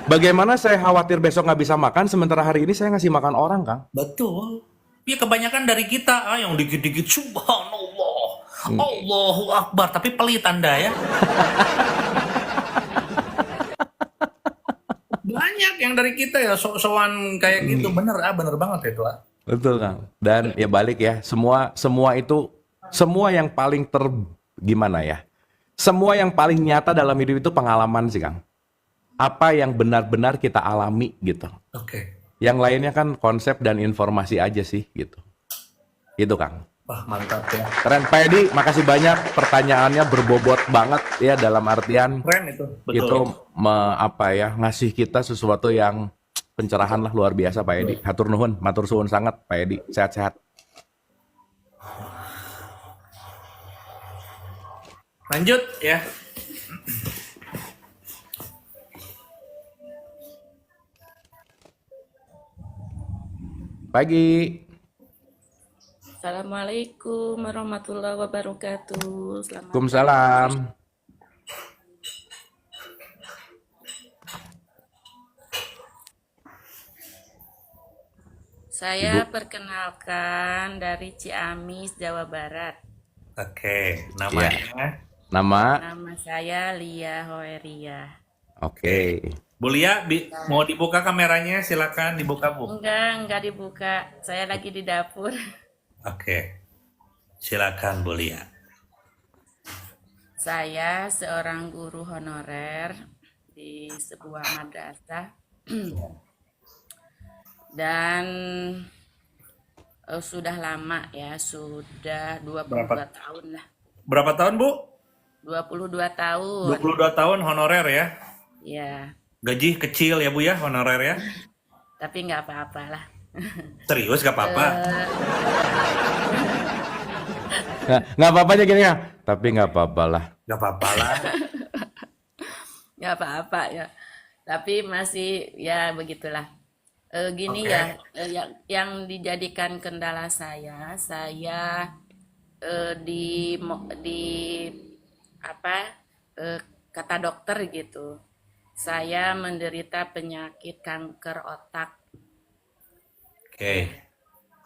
Bagaimana saya khawatir besok nggak bisa makan, sementara hari ini saya ngasih makan orang Kang? Betul. Ya kebanyakan dari kita yang dikit-dikit subhanallah. Allahu Akbar. Tapi pelit Anda ya. Banyak yang dari kita ya sok-sokan kayak gitu. Bener banget itu. Betul Kang. Dan ya balik ya, semua itu, semua yang paling gimana ya? Semua yang paling nyata dalam hidup itu pengalaman sih Kang. Apa yang benar-benar kita alami gitu. Oke. Yang lainnya kan konsep dan informasi aja sih gitu. Itu Kang. Wah mantap ya. Keren Pak Edi, makasih banyak, pertanyaannya berbobot banget ya, dalam artian Keren itu. Betul. itu ngasih kita sesuatu yang pencerahan lah, luar biasa Pak Edi. Hatur nuhun, matur suwun sangat Pak Edi. Sehat-sehat. Lanjut ya. Pagi. Assalamualaikum warahmatullahi wabarakatuh. Selamat Waalaikumsalam. Saya perkenalkan dari Ciamis, Jawa Barat. Oke. Namanya. Nama? Nama saya Lia Hoeria. Oke. Bu Lia, mau dibuka kameranya? Silakan dibuka Bu. Enggak dibuka. Saya lagi di dapur. Oke. Silakan Bu Lia. Saya seorang guru honorer di sebuah madrasah. Dan sudah lama ya, sudah 22 tahun lah. Berapa tahun Bu? 22 tahun. 22 tahun honorer ya? Ya. Gaji kecil ya Bu ya, honorer ya. Tapi nggak apa-apa lah. Serius gak apa-apa. Nah, nggak apa-apanya gini ya, tapi nggak apa-apa lah. Gak apa-apa lah. Nggak apa-apa ya. Tapi masih ya begitulah. Gini Oke. ya, yang dijadikan kendala saya di apa kata dokter gitu. Saya menderita penyakit kanker otak Oke.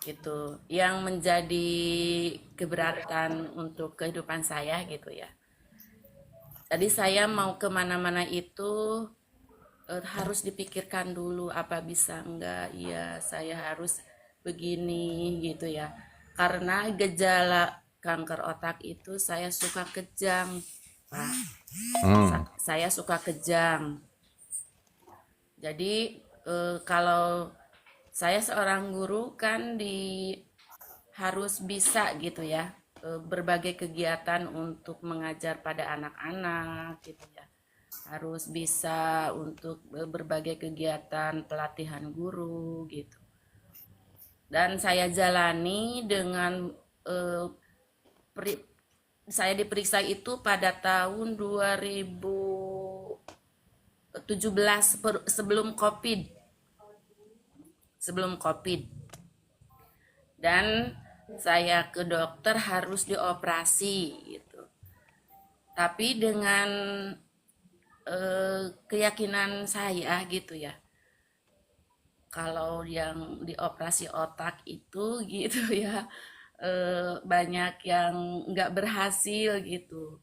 gitu, yang menjadi keberatan untuk kehidupan saya gitu ya. Jadi saya mau kemana-mana itu harus dipikirkan dulu apa bisa enggak, iya saya harus begini gitu ya. Karena gejala kanker otak itu saya suka kejang, Pak. Saya suka kejang. Jadi kalau saya seorang guru kan harus bisa gitu ya, berbagai kegiatan untuk mengajar pada anak-anak gitu ya. Harus bisa untuk berbagai kegiatan pelatihan guru gitu. Dan saya jalani dengan saya diperiksa itu pada tahun 2017 sebelum COVID. Sebelum COVID. Dan saya ke dokter harus dioperasi gitu. Tapi dengan keyakinan saya gitu ya, kalau yang dioperasi otak itu gitu ya, banyak yang nggak berhasil gitu.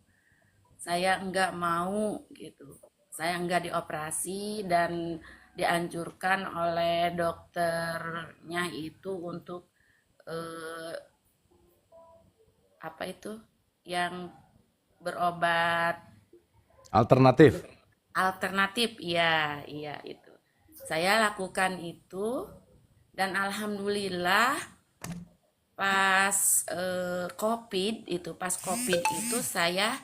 Saya nggak mau gitu. Saya nggak dioperasi dan dianjurkan oleh dokternya itu untuk apa itu yang berobat alternatif, iya itu. Saya lakukan itu dan alhamdulillah pas COVID itu saya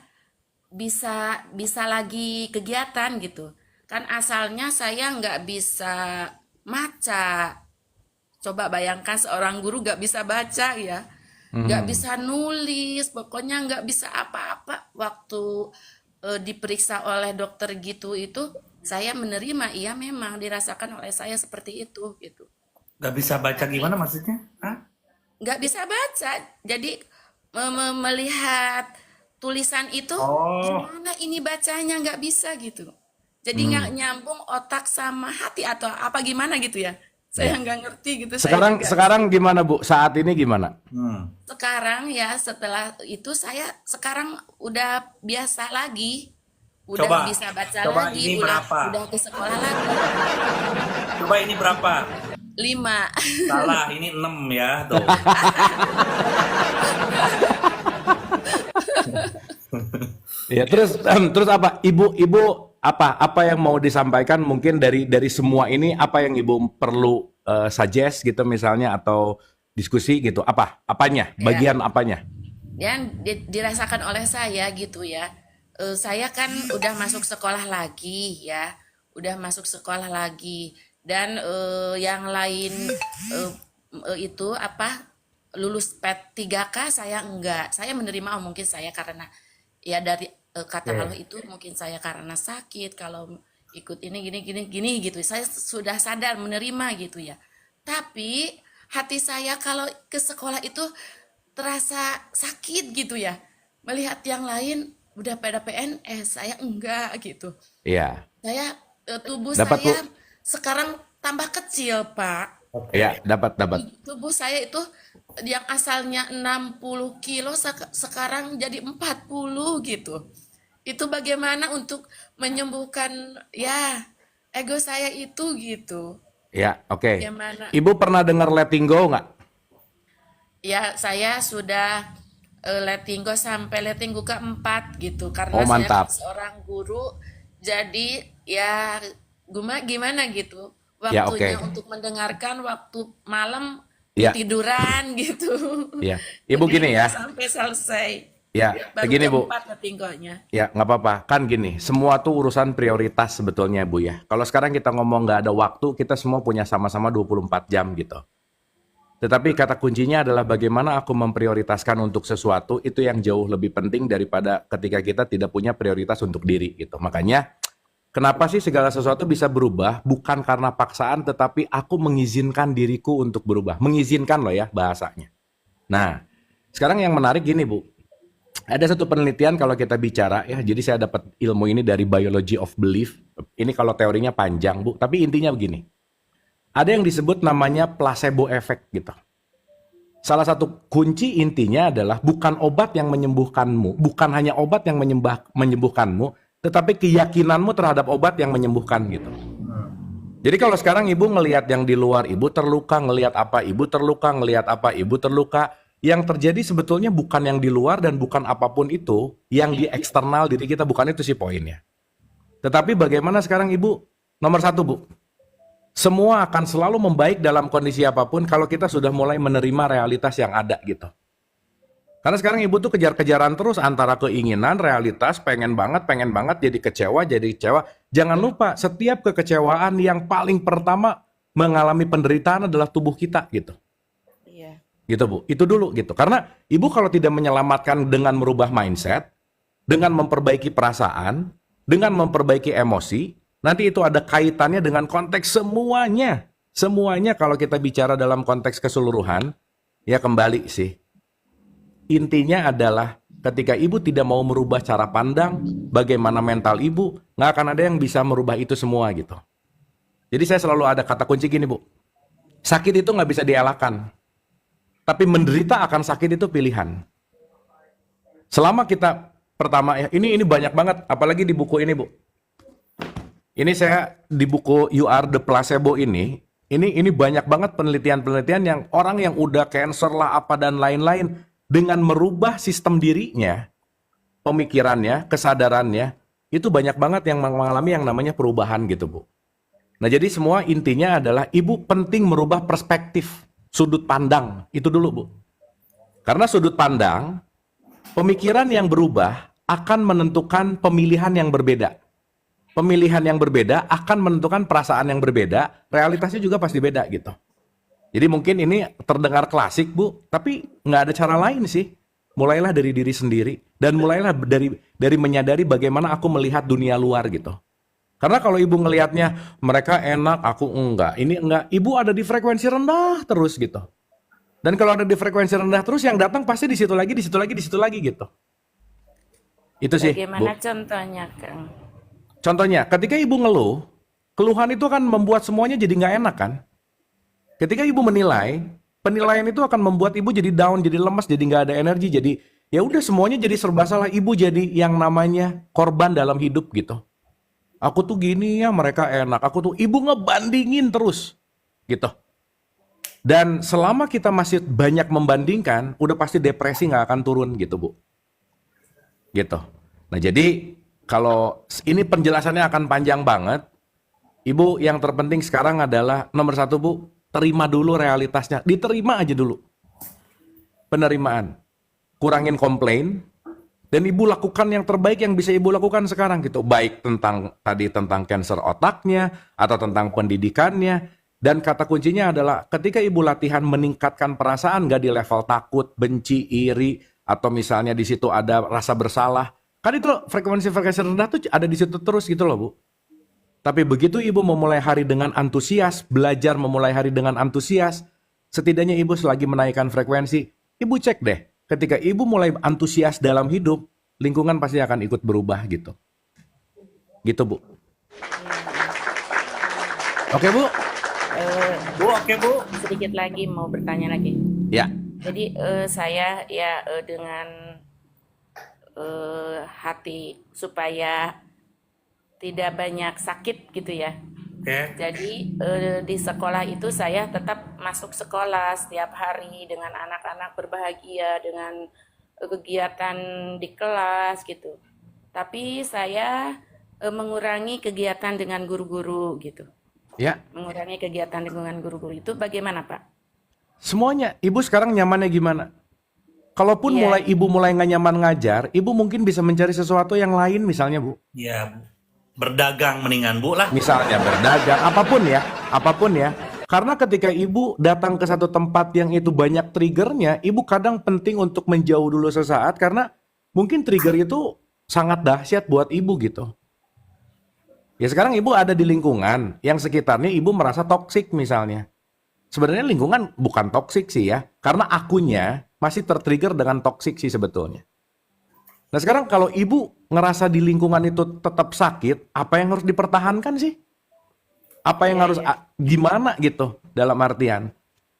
bisa lagi kegiatan gitu. Kan asalnya saya nggak bisa maca. Coba bayangkan seorang guru nggak bisa baca ya, nggak bisa nulis, pokoknya nggak bisa apa-apa. Waktu diperiksa oleh dokter gitu itu saya menerima, iya memang dirasakan oleh saya seperti itu gitu. Gak bisa baca Tapi gimana maksudnya? Hah? nggak bisa baca, jadi melihat tulisan itu Oh, gimana ini bacanya, nggak bisa gitu. Jadi nggak nyambung otak sama hati atau apa gimana gitu ya. Saya nggak ngerti gitu. Saya juga Sekarang gimana Bu? Saat ini gimana? sekarang ya setelah itu saya sekarang udah biasa lagi, udah coba, bisa baca coba lagi, ini berapa? udah ke sekolah lagi. Coba ini berapa? 5. Salah, ini 6 ya tuh. Ya, terus apa? Ibu apa yang mau disampaikan mungkin dari semua ini, apa yang Ibu perlu suggest gitu misalnya, atau diskusi gitu, apanya, Ya. bagian apanya? Yang dirasakan oleh saya gitu ya. Saya kan udah masuk sekolah lagi ya, udah masuk sekolah lagi dan yang lain itu apa lulus PET 3K saya enggak. Saya menerima mungkin saya karena ya dari kata Allah itu mungkin saya karena sakit kalau ikut ini gini gitu. Saya sudah sadar menerima gitu ya. Tapi hati saya kalau ke sekolah itu terasa sakit gitu ya. Melihat yang lain udah pada PNS, saya enggak gitu. Iya. Saya tubuh Dapat, Bu. saya sekarang tambah kecil, Pak. Iya, dapat. Tubuh saya itu yang asalnya 60 kilo sekarang jadi 40 gitu. Itu bagaimana untuk menyembuhkan ya ego saya itu gitu. Ya, oke. Bagaimana? Ibu pernah dengar letting go nggak? Ya saya sudah letting go sampai letting go keempat gitu. Karena Oh, saya mantap. kan seorang guru, jadi ya gimana gitu. Ya, Waktunya oke. untuk mendengarkan waktu malam Ya. tiduran gitu. Ya. Ibu Jadi gini ya. sampai selesai. Ya, Baru gini Bu. keempat ngetinggalnya. Ya, nggak apa-apa. Kan gini, semua tuh urusan prioritas sebetulnya, Bu ya. Kalau sekarang kita ngomong nggak ada waktu, kita semua punya sama-sama 24 jam gitu. Tetapi kata kuncinya adalah bagaimana aku memprioritaskan untuk sesuatu, itu yang jauh lebih penting daripada ketika kita tidak punya prioritas untuk diri gitu. Makanya, kenapa sih segala sesuatu bisa berubah? Bukan karena paksaan, tetapi aku mengizinkan diriku untuk berubah. Mengizinkan loh ya bahasanya. Nah, sekarang yang menarik gini Bu. Ada satu penelitian kalau kita bicara ya, jadi saya dapat ilmu ini dari Biology of Belief. Ini kalau teorinya panjang Bu, tapi intinya begini. Ada yang disebut namanya placebo effect gitu. Salah satu kunci intinya adalah bukan obat yang menyembuhkanmu, bukan hanya obat yang menyembuhkanmu, tetapi keyakinanmu terhadap obat yang menyembuhkan gitu. Jadi kalau sekarang ibu ngelihat yang di luar, ibu terluka, ngelihat apa, ibu terluka, ngelihat apa, ibu terluka. Yang terjadi sebetulnya bukan yang di luar dan bukan apapun itu, yang di eksternal diri kita, bukan itu sih poinnya. Tetapi bagaimana sekarang ibu? Nomor satu Bu, semua akan selalu membaik dalam kondisi apapun kalau kita sudah mulai menerima realitas yang ada gitu. Karena sekarang ibu tuh kejar-kejaran terus antara keinginan, realitas, pengen banget jadi kecewa. Jangan lupa setiap kekecewaan yang paling pertama mengalami penderitaan adalah tubuh kita gitu. Iya. Gitu Bu, itu dulu gitu. Karena ibu kalau tidak menyelamatkan dengan merubah mindset, dengan memperbaiki perasaan, dengan memperbaiki emosi, nanti itu ada kaitannya dengan konteks semuanya. Semuanya kalau kita bicara dalam konteks keseluruhan, ya kembali sih. Intinya adalah ketika ibu tidak mau merubah cara pandang, bagaimana mental ibu, nggak akan ada yang bisa merubah itu semua gitu. Jadi saya selalu ada kata kunci gini Bu, sakit itu nggak bisa dielakkan. Tapi menderita akan sakit itu pilihan. Selama kita pertama ya, ini banyak banget, apalagi di buku ini Bu. Ini saya di buku You Are the Placebo ini banyak banget penelitian-penelitian yang orang yang udah cancer lah apa dan lain-lain dengan merubah sistem dirinya, pemikirannya, kesadarannya, itu banyak banget yang mengalami yang namanya perubahan gitu Bu. Nah jadi semua intinya adalah ibu penting merubah perspektif. Sudut pandang, itu dulu Bu. Karena sudut pandang, pemikiran yang berubah akan menentukan pemilihan yang berbeda. Pemilihan yang berbeda akan menentukan perasaan yang berbeda, realitasnya juga pasti beda gitu. Jadi mungkin ini terdengar klasik Bu, tapi nggak ada cara lain sih. Mulailah dari diri sendiri, dan mulailah dari menyadari bagaimana aku melihat dunia luar gitu. Karena kalau ibu ngelihatnya mereka enak, aku enggak. Ini enggak. Ibu ada di frekuensi rendah terus gitu. Dan kalau ada di frekuensi rendah terus yang datang pasti di situ lagi gitu. Itu sih, Bagaimana Bu. contohnya, Kang? Contohnya, ketika ibu ngeluh, keluhan itu kan membuat semuanya jadi nggak enak kan? Ketika ibu menilai, penilaian itu akan membuat ibu jadi down, jadi lemas, jadi nggak ada energi, jadi ya udah semuanya jadi serba salah. Ibu jadi yang namanya korban dalam hidup gitu. Aku tuh gini ya, mereka enak. Ibu ngebandingin terus. Gitu. Dan selama kita masih banyak membandingkan, udah pasti depresi nggak akan turun gitu Bu. Gitu. Nah jadi, kalau ini penjelasannya akan panjang banget. Ibu yang terpenting sekarang adalah, nomor satu Bu, terima dulu realitasnya. Diterima aja dulu. Penerimaan. Kurangin komplain. Dan ibu lakukan yang terbaik yang bisa ibu lakukan sekarang gitu. Baik tentang kanker otaknya, atau tentang pendidikannya. Dan kata kuncinya adalah ketika ibu latihan meningkatkan perasaan, gak di level takut, benci, iri, atau misalnya di situ ada rasa bersalah. Kan itu frekuensi-frekuensi rendah tuh ada di situ terus gitu loh Bu. Tapi begitu ibu memulai hari dengan antusias, belajar memulai hari dengan antusias, setidaknya ibu selagi menaikkan frekuensi, ibu cek deh. Ketika ibu mulai antusias dalam hidup, lingkungan pasti akan ikut berubah gitu. Gitu Bu. Oke Bu? Bu, oke Bu. Sedikit lagi mau bertanya lagi. Ya. Jadi saya ya dengan hati supaya tidak banyak sakit gitu ya. Oke. Jadi di sekolah itu saya tetap masuk sekolah setiap hari dengan anak-anak berbahagia dengan kegiatan di kelas gitu. Tapi saya mengurangi kegiatan dengan guru-guru gitu. Ya. Mengurangi kegiatan dengan guru-guru itu bagaimana Pak? Semuanya. Ibu sekarang nyamannya gimana? kalaupun Iya. ibu mulai nggak nyaman ngajar, ibu mungkin bisa mencari sesuatu yang lain misalnya Bu. Ya, Bu. Berdagang mendingan Bu lah. Misalnya berdagang, apapun ya. Karena ketika ibu datang ke satu tempat yang itu banyak triggernya, ibu kadang penting untuk menjauh dulu sesaat karena mungkin trigger itu sangat dahsyat buat ibu gitu. Ya sekarang ibu ada di lingkungan yang sekitarnya ibu merasa toksik misalnya. Sebenarnya lingkungan bukan toksik sih ya, karena akunya masih tertrigger dengan toksik sih sebetulnya. Nah sekarang kalau ibu ngerasa di lingkungan itu tetap sakit, apa yang harus dipertahankan sih? Apa yang harus gimana gitu dalam artian?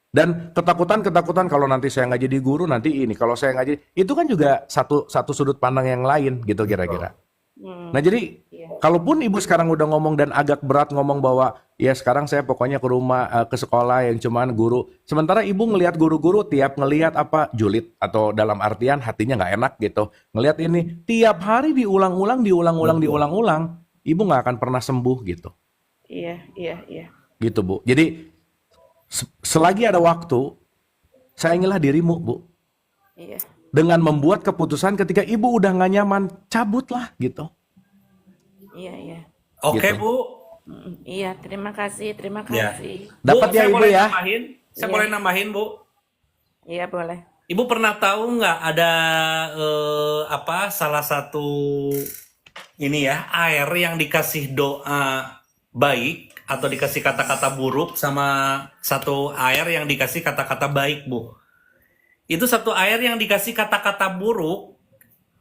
Dan ketakutan kalau nanti saya nggak jadi guru nanti ini, kalau saya nggak jadi itu kan juga satu sudut pandang yang lain gitu kira-kira. Nah jadi kalaupun ibu sekarang udah ngomong dan agak berat ngomong bahwa ya sekarang saya pokoknya ke rumah ke sekolah yang cuman guru, sementara ibu ngelihat guru-guru tiap ngelihat apa julid atau dalam artian hatinya nggak enak gitu, ngelihat ini tiap hari diulang-ulang, ibu nggak akan pernah sembuh gitu. Iya. Gitu Bu. Jadi selagi ada waktu, sayangilah dirimu Bu. Iya. Dengan membuat keputusan ketika ibu udah nggak nyaman, cabutlah gitu. Iya. Oke, Gitu. Bu. Iya, terima kasih. Ya. Dapat Bu, ya saya ibu boleh ya. nambahin? Saya Iya. boleh nambahin, Bu? Iya, boleh. Ibu pernah tahu nggak ada salah satu ini ya air yang dikasih doa baik atau dikasih kata-kata buruk sama satu air yang dikasih kata-kata baik, Bu. Itu satu air yang dikasih kata-kata buruk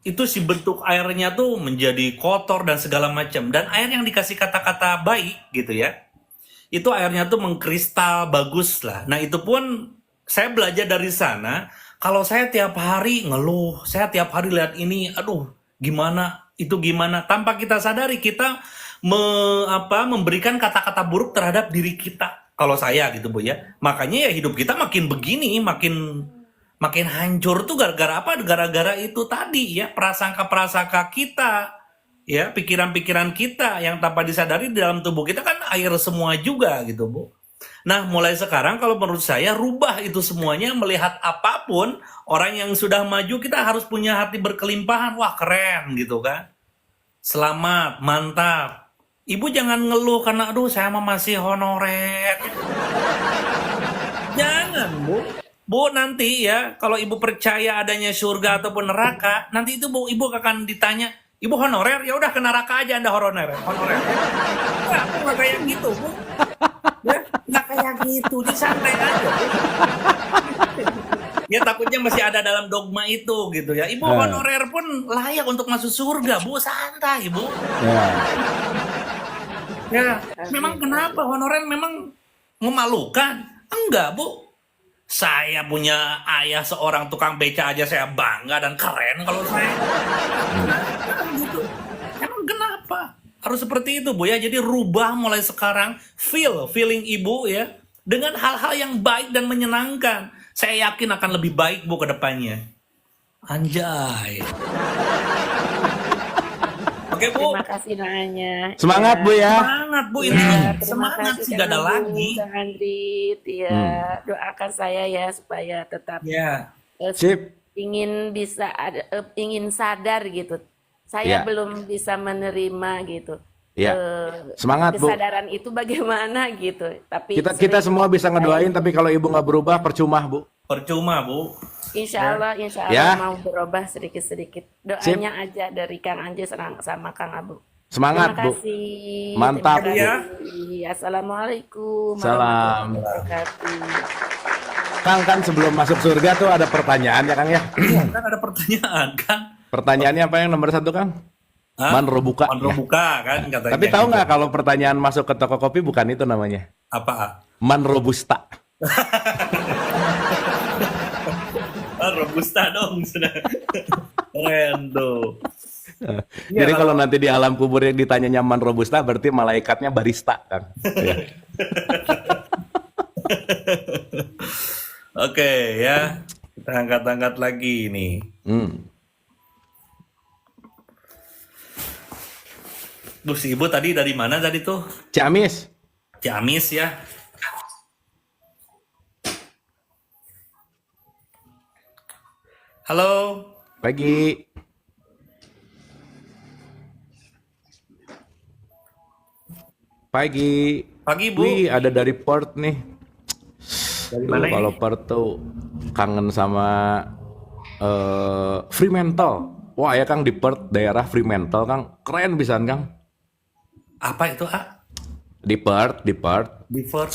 itu si bentuk airnya tuh menjadi kotor dan segala macam, dan air yang dikasih kata-kata baik gitu ya, itu airnya tuh mengkristal bagus lah. Nah itu pun saya belajar dari sana. Kalau saya tiap hari ngeluh, saya tiap hari lihat ini, aduh gimana, itu gimana, tanpa kita sadari kita memberikan kata-kata buruk terhadap diri kita. Kalau saya gitu Bu ya. Makanya ya hidup kita makin begini, makin hancur tuh gara-gara apa? Gara-gara itu tadi ya, prasangka-prasangka kita, ya pikiran-pikiran kita yang tanpa disadari di dalam tubuh kita kan air semua juga gitu Bu. Nah mulai sekarang kalau menurut saya rubah itu semuanya, melihat apapun orang yang sudah maju kita harus punya hati berkelimpahan, wah keren gitu kan. Selamat, mantap. Ibu jangan ngeluh karena aduh saya mah masih honorer. Jangan Bu. Bu nanti ya kalau ibu percaya adanya surga ataupun neraka, nanti itu Bu ibu akan ditanya, ibu honorer, ya udah ke neraka aja Anda honorer. Nah, aku nggak kayak gitu Bu. Ya, nggak kayak gitu, disantai aja Bu. Ya takutnya masih ada dalam dogma itu gitu ya. Ibu honorer pun layak untuk masuk surga Bu, santai Bu. Ya, memang kenapa honorer memang memalukan? Enggak Bu. Saya punya ayah seorang tukang beca aja saya bangga dan keren kalau saya. Gitu. Emang kenapa? Harus seperti itu Bu ya. Jadi rubah mulai sekarang feeling ibu ya dengan hal-hal yang baik dan menyenangkan. Saya yakin akan lebih baik Bu ke depannya. Anjay. Oke Bu. Terima kasih doanya. Semangat Bu ya. Semangat Bu ini. Terima Semangat kasih sih gak ada Kang Abu, lagi. Kang Andrit. Ya, doakan saya ya supaya tetap Ya. Sip. ingin ingin sadar gitu. Saya Ya. belum bisa menerima gitu. Ya. Semangat Bu. Kesadaran itu bagaimana gitu. Tapi Kita semua bisa ngedoain, tapi kalau ibu nggak berubah percuma Bu. Percuma Bu. Insya Allah Ya. mau berubah sedikit-sedikit. Doanya aja dari Kang Anje sama Kang Abu. Semangat Terima Bu. kasih. Mantap, Terima Bu. kasih. Assalamualaikum Salam. warahmatullahi wabarakatuh. Kang kan sebelum masuk surga tuh ada pertanyaan ya Kang ya. Kan ada pertanyaan kan? Pertanyaannya apa yang nomor 1 Kang? Hah? Manrobuka. Manrobuka kan katanya. Tapi tahu nggak kalau pertanyaan masuk ke toko kopi bukan itu namanya? Apa? Manrobusta. Robusta dong sudah. Keren tuh. Jadi kalau nanti di alam kubur yang ditanyanya Manrobusta berarti malaikatnya barista Kang. Ya. Oke ya. Kita angkat-angkat lagi nih. Duh, si ibu tadi dari mana tadi tuh? Ciamis. Ciamis ya. Halo. Pagi. Pagi. Pagi, Bu. Wih, ada dari Perth nih. Dari Tuh, mana kalau ini? Perth tuh kangen sama Fremantle. Wah ya Kang, di Perth daerah Fremantle Kang, keren pisan Kang. Apa itu, A? Di Perth, Beaver.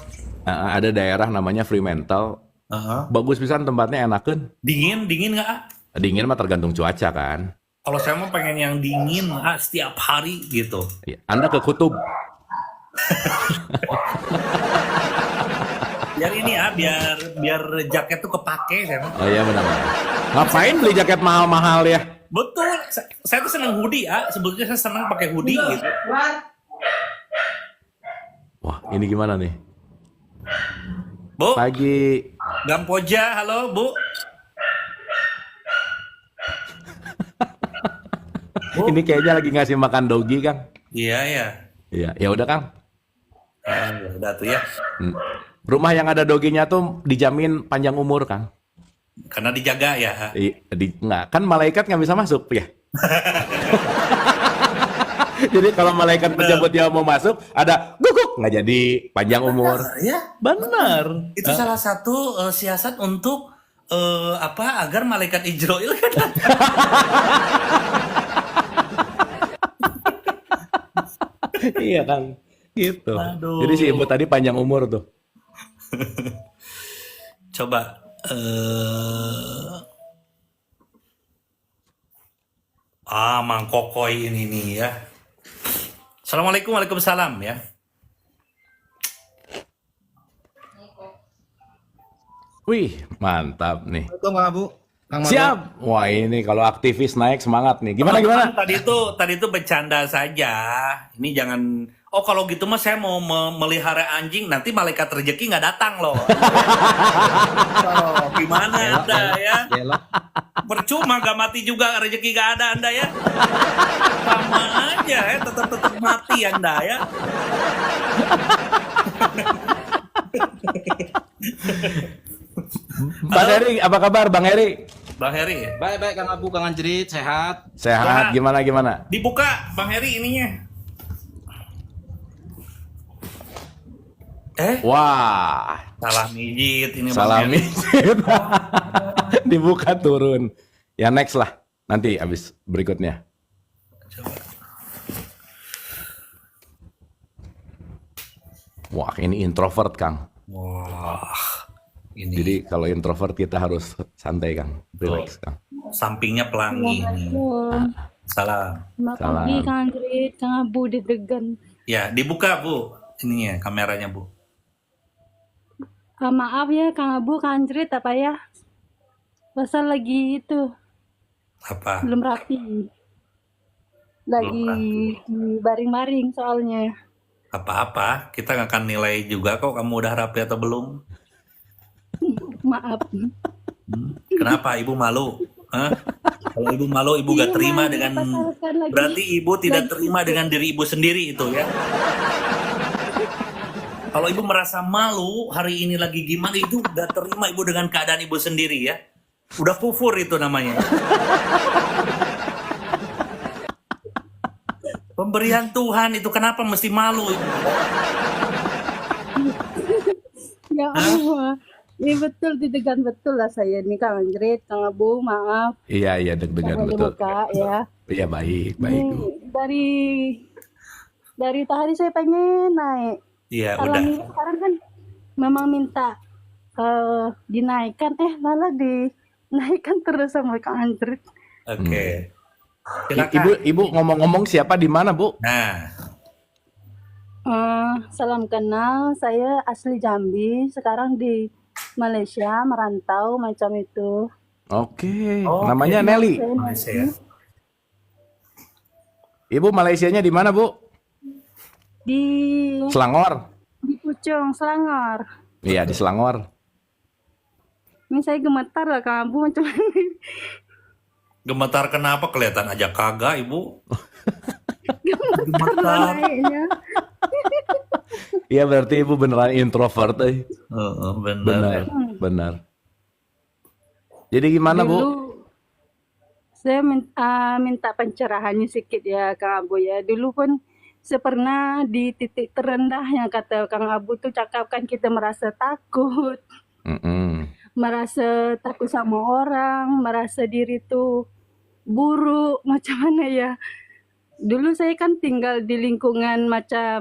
ada daerah namanya Fremantle. Aha. Bagus pisan, tempatnya enakeun. Dingin nggak, A? Dingin mah tergantung cuaca kan. Kalau saya mau pengen yang dingin, A, setiap hari gitu. Ya, Anda ke kutub. Biar ini, A, biar jaket tuh kepake saya mah. Oh iya benar-benar. Ngapain beli jaket mahal-mahal ya? Betul. Saya tuh seneng hoodie, A. Sebetulnya saya seneng pakai hoodie gitu. Wah, ini gimana nih? Bu, Pagi. Gampoja, halo, Bu. Bu. Ini kayaknya lagi ngasih makan dogi, Kang. Iya, ya. Iya, ya udah, Kang. Ya udah tuh ya. Hmm. Rumah yang ada doginya tuh dijamin panjang umur, Kang. Karena dijaga ya. Nggak, kan malaikat nggak bisa masuk ya. Jadi kalau malaikat penjemput yang mau masuk, ada guguk, nggak jadi panjang umur. Ya, Benar. itu salah satu siasat untuk agar malaikat Ijroil kan. Iya, Kang. Gitu. Aduh. Jadi si ibu tadi panjang umur tuh. Coba Mang Kokoy ini nih ya. Assalamualaikum, waalaikumsalam ya. Wih, mantap nih. Assalamualaikum Kang Abu. Kang Margo. Siap. Wah, ini kalau aktivis naik semangat nih. Gimana gimana? Tadi itu bercanda saja. Ini jangan. Oh, kalau gitu mah saya mau memelihara anjing, nanti malaikat rezeki nggak datang loh. Oh, gimana Anda ya? Gelo. Percuma gak mati juga, rezeki gak ada Anda ya. Sama aja ya, tetap mati Anda ya. Bang Heri, apa kabar Bang Heri? Bang Heri, Baik-baik Kang Abu, Kang Anjrit, sehat. Sehat, gimana gimana? dibuka Bang Heri ininya. Wah, Salah mijit ini Bang salam Heri. mijit. Dibuka turun. Ya next lah. Nanti abis berikutnya. Wah, ini introvert, Kang. Wah, ini Jadi kalau introvert kita harus santai, Kang. Relax, Kang. sampingnya pelangi. Salam. Salam. Pagi Kang Anjrit, Kang Abu didegan. Ya, dibuka Bu. Ininya kameranya Bu. Maaf ya Kang Abu, Kang Anjrit apa ya? Pasal lagi itu Apa? belum rapi. Lagi baring-baring soalnya. Apa-apa, kita nggak akan nilai juga kok kamu udah rapi atau belum. Maaf. Kenapa Ibu malu? Hah? Kalau Ibu malu, Ibu gak Iya, terima Bang, dengan pasalkan lagi. berarti Ibu tidak terima dengan diri Ibu sendiri itu ya. Kalau Ibu merasa malu hari ini lagi gimana, itu gak terima Ibu dengan keadaan Ibu sendiri ya. Udah kufur itu namanya. Pemberian Tuhan itu kenapa mesti malu Ibu? Ya Allah. Ini betul didegan betul lah saya nih Kang Anjrit, Kang Abu, maaf. Iya, iya deg-degan Boleh betul. buka ya. Iya, baik, baik. Ini dari tadi saya pengen naik. Iya udah. Alhamdulillah sekarang kan memang minta dinaikkan, malah dinaikkan terus sama Kang Anjrit. Oke. Ibu ngomong-ngomong siapa di mana, Bu? Nah, Salam kenal, saya asli Jambi, sekarang di Malaysia merantau macam itu. Oke, Oh, namanya oke. Nelly. Saya Malaysia ya. Ibu Malaysianya di mana, Bu? di Selangor. Puchong, Selangor. Iya, di Selangor. Ini saya gemetar lah Kang Abu macam ini. Gemetar kenapa? Kelihatan aja kagak Ibu. Karena naiknya. Iya, berarti Ibu beneran introvert, Benar. Benar, benar. Jadi gimana, Bu? Dulu Saya minta pencerahannya sedikit ya Kang Abu ya. Dulu pun saya pernah di titik terendah yang kata Kang Abu tuh cakap kan kita merasa takut, Mm-mm. merasa takut sama orang, merasa diri tuh buruk, macam mana ya. Dulu saya kan tinggal di lingkungan macam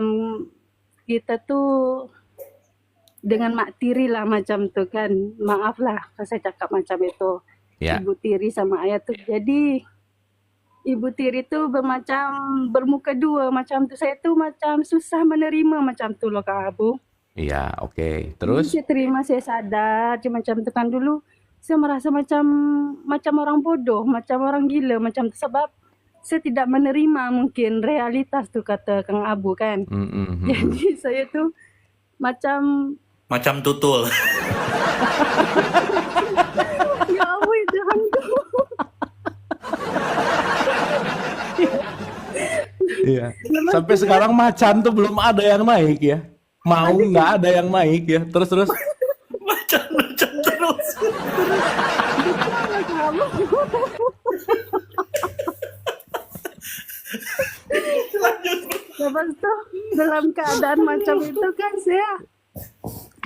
kita tuh dengan mak tiri lah macam tuh kan. Maaf lah kalau saya cakap macam itu. Ya. Ibu tiri sama ayah tuh. Jadi ibu tiri tuh bermuka dua macam tuh. Saya tuh macam susah menerima macam tuh loh Kak Abu. Iya, oke. Jadi Terus? saya terima, saya sadar macam tuh kan dulu saya merasa macam orang bodoh, macam orang gila macam tuh sebab saya tidak menerima mungkin realitas tuh kata Kang Abu kan. Mm-mm. Jadi saya tuh macam Macam tutul. ya ampun itu hantu. Iya. Sampai sekarang macan tuh belum ada yang naik ya. Mau nggak ada yang naik ya. Terus. Macam terus. Betul kamu. Lepas itu dalam keadaan macam itu kan saya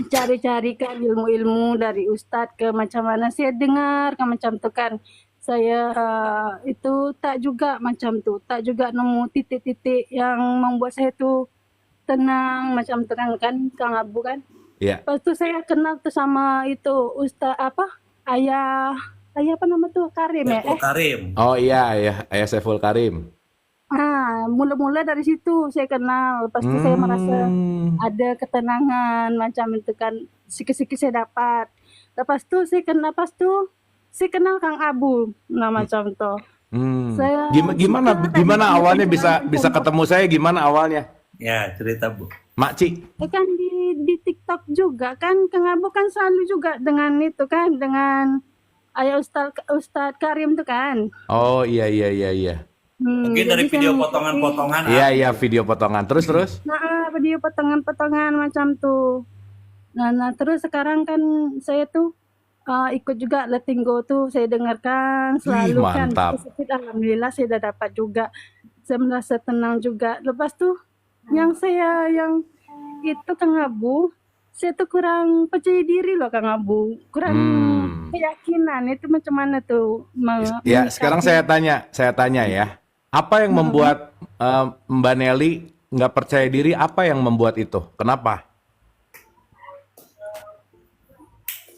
cari-cari kan ilmu-ilmu dari ustadz ke macam mana saya dengar kan macam tu kan saya itu tak juga macam tu tak juga nemu titik-titik yang membuat saya tu tenang macam tu kan Kang Abu kan. Iya. Lepas tu saya kenal tu sama itu ustaz apa ayah apa nama tu Karim ya Karim. Oh iya, Ayah Saiful Karim. Mula-mula dari situ saya kenal. Lepas tu saya merasa Hmm. ada ketenangan macam itu kan. Sikit-sikit saya dapat. Lepas tu saya kenal Kang Abu. Nah macam tu. Saya Gimana suka gimana tadi awalnya dia bisa ketemu saya gimana awalnya? Ya, cerita Bu. Makcik. kan di TikTok juga kan Kang Abu kan selalu juga dengan itu kan dengan ayah Ustadz Karim tuh kan. Oh iya. Mungkin dari Jadi saya video mengikuti. potongan-potongan. Iya, video potongan. Terus. Nah, video potongan-potongan macam tuh. Nah, terus sekarang kan saya tuh ikut juga Letting Go tuh saya dengarkan selalu kan. Mantap. Sedikit alhamdulillah saya udah dapat juga. Saya merasa tenang juga. Lepas tuh yang itu Kang Abu, saya tuh kurang percaya diri loh Kang Abu. Kurang keyakinan itu macam mana tuh Ya, sekarang saya tanya ya. Apa yang membuat Mbak Nelly nggak percaya diri? Apa yang membuat itu? Kenapa?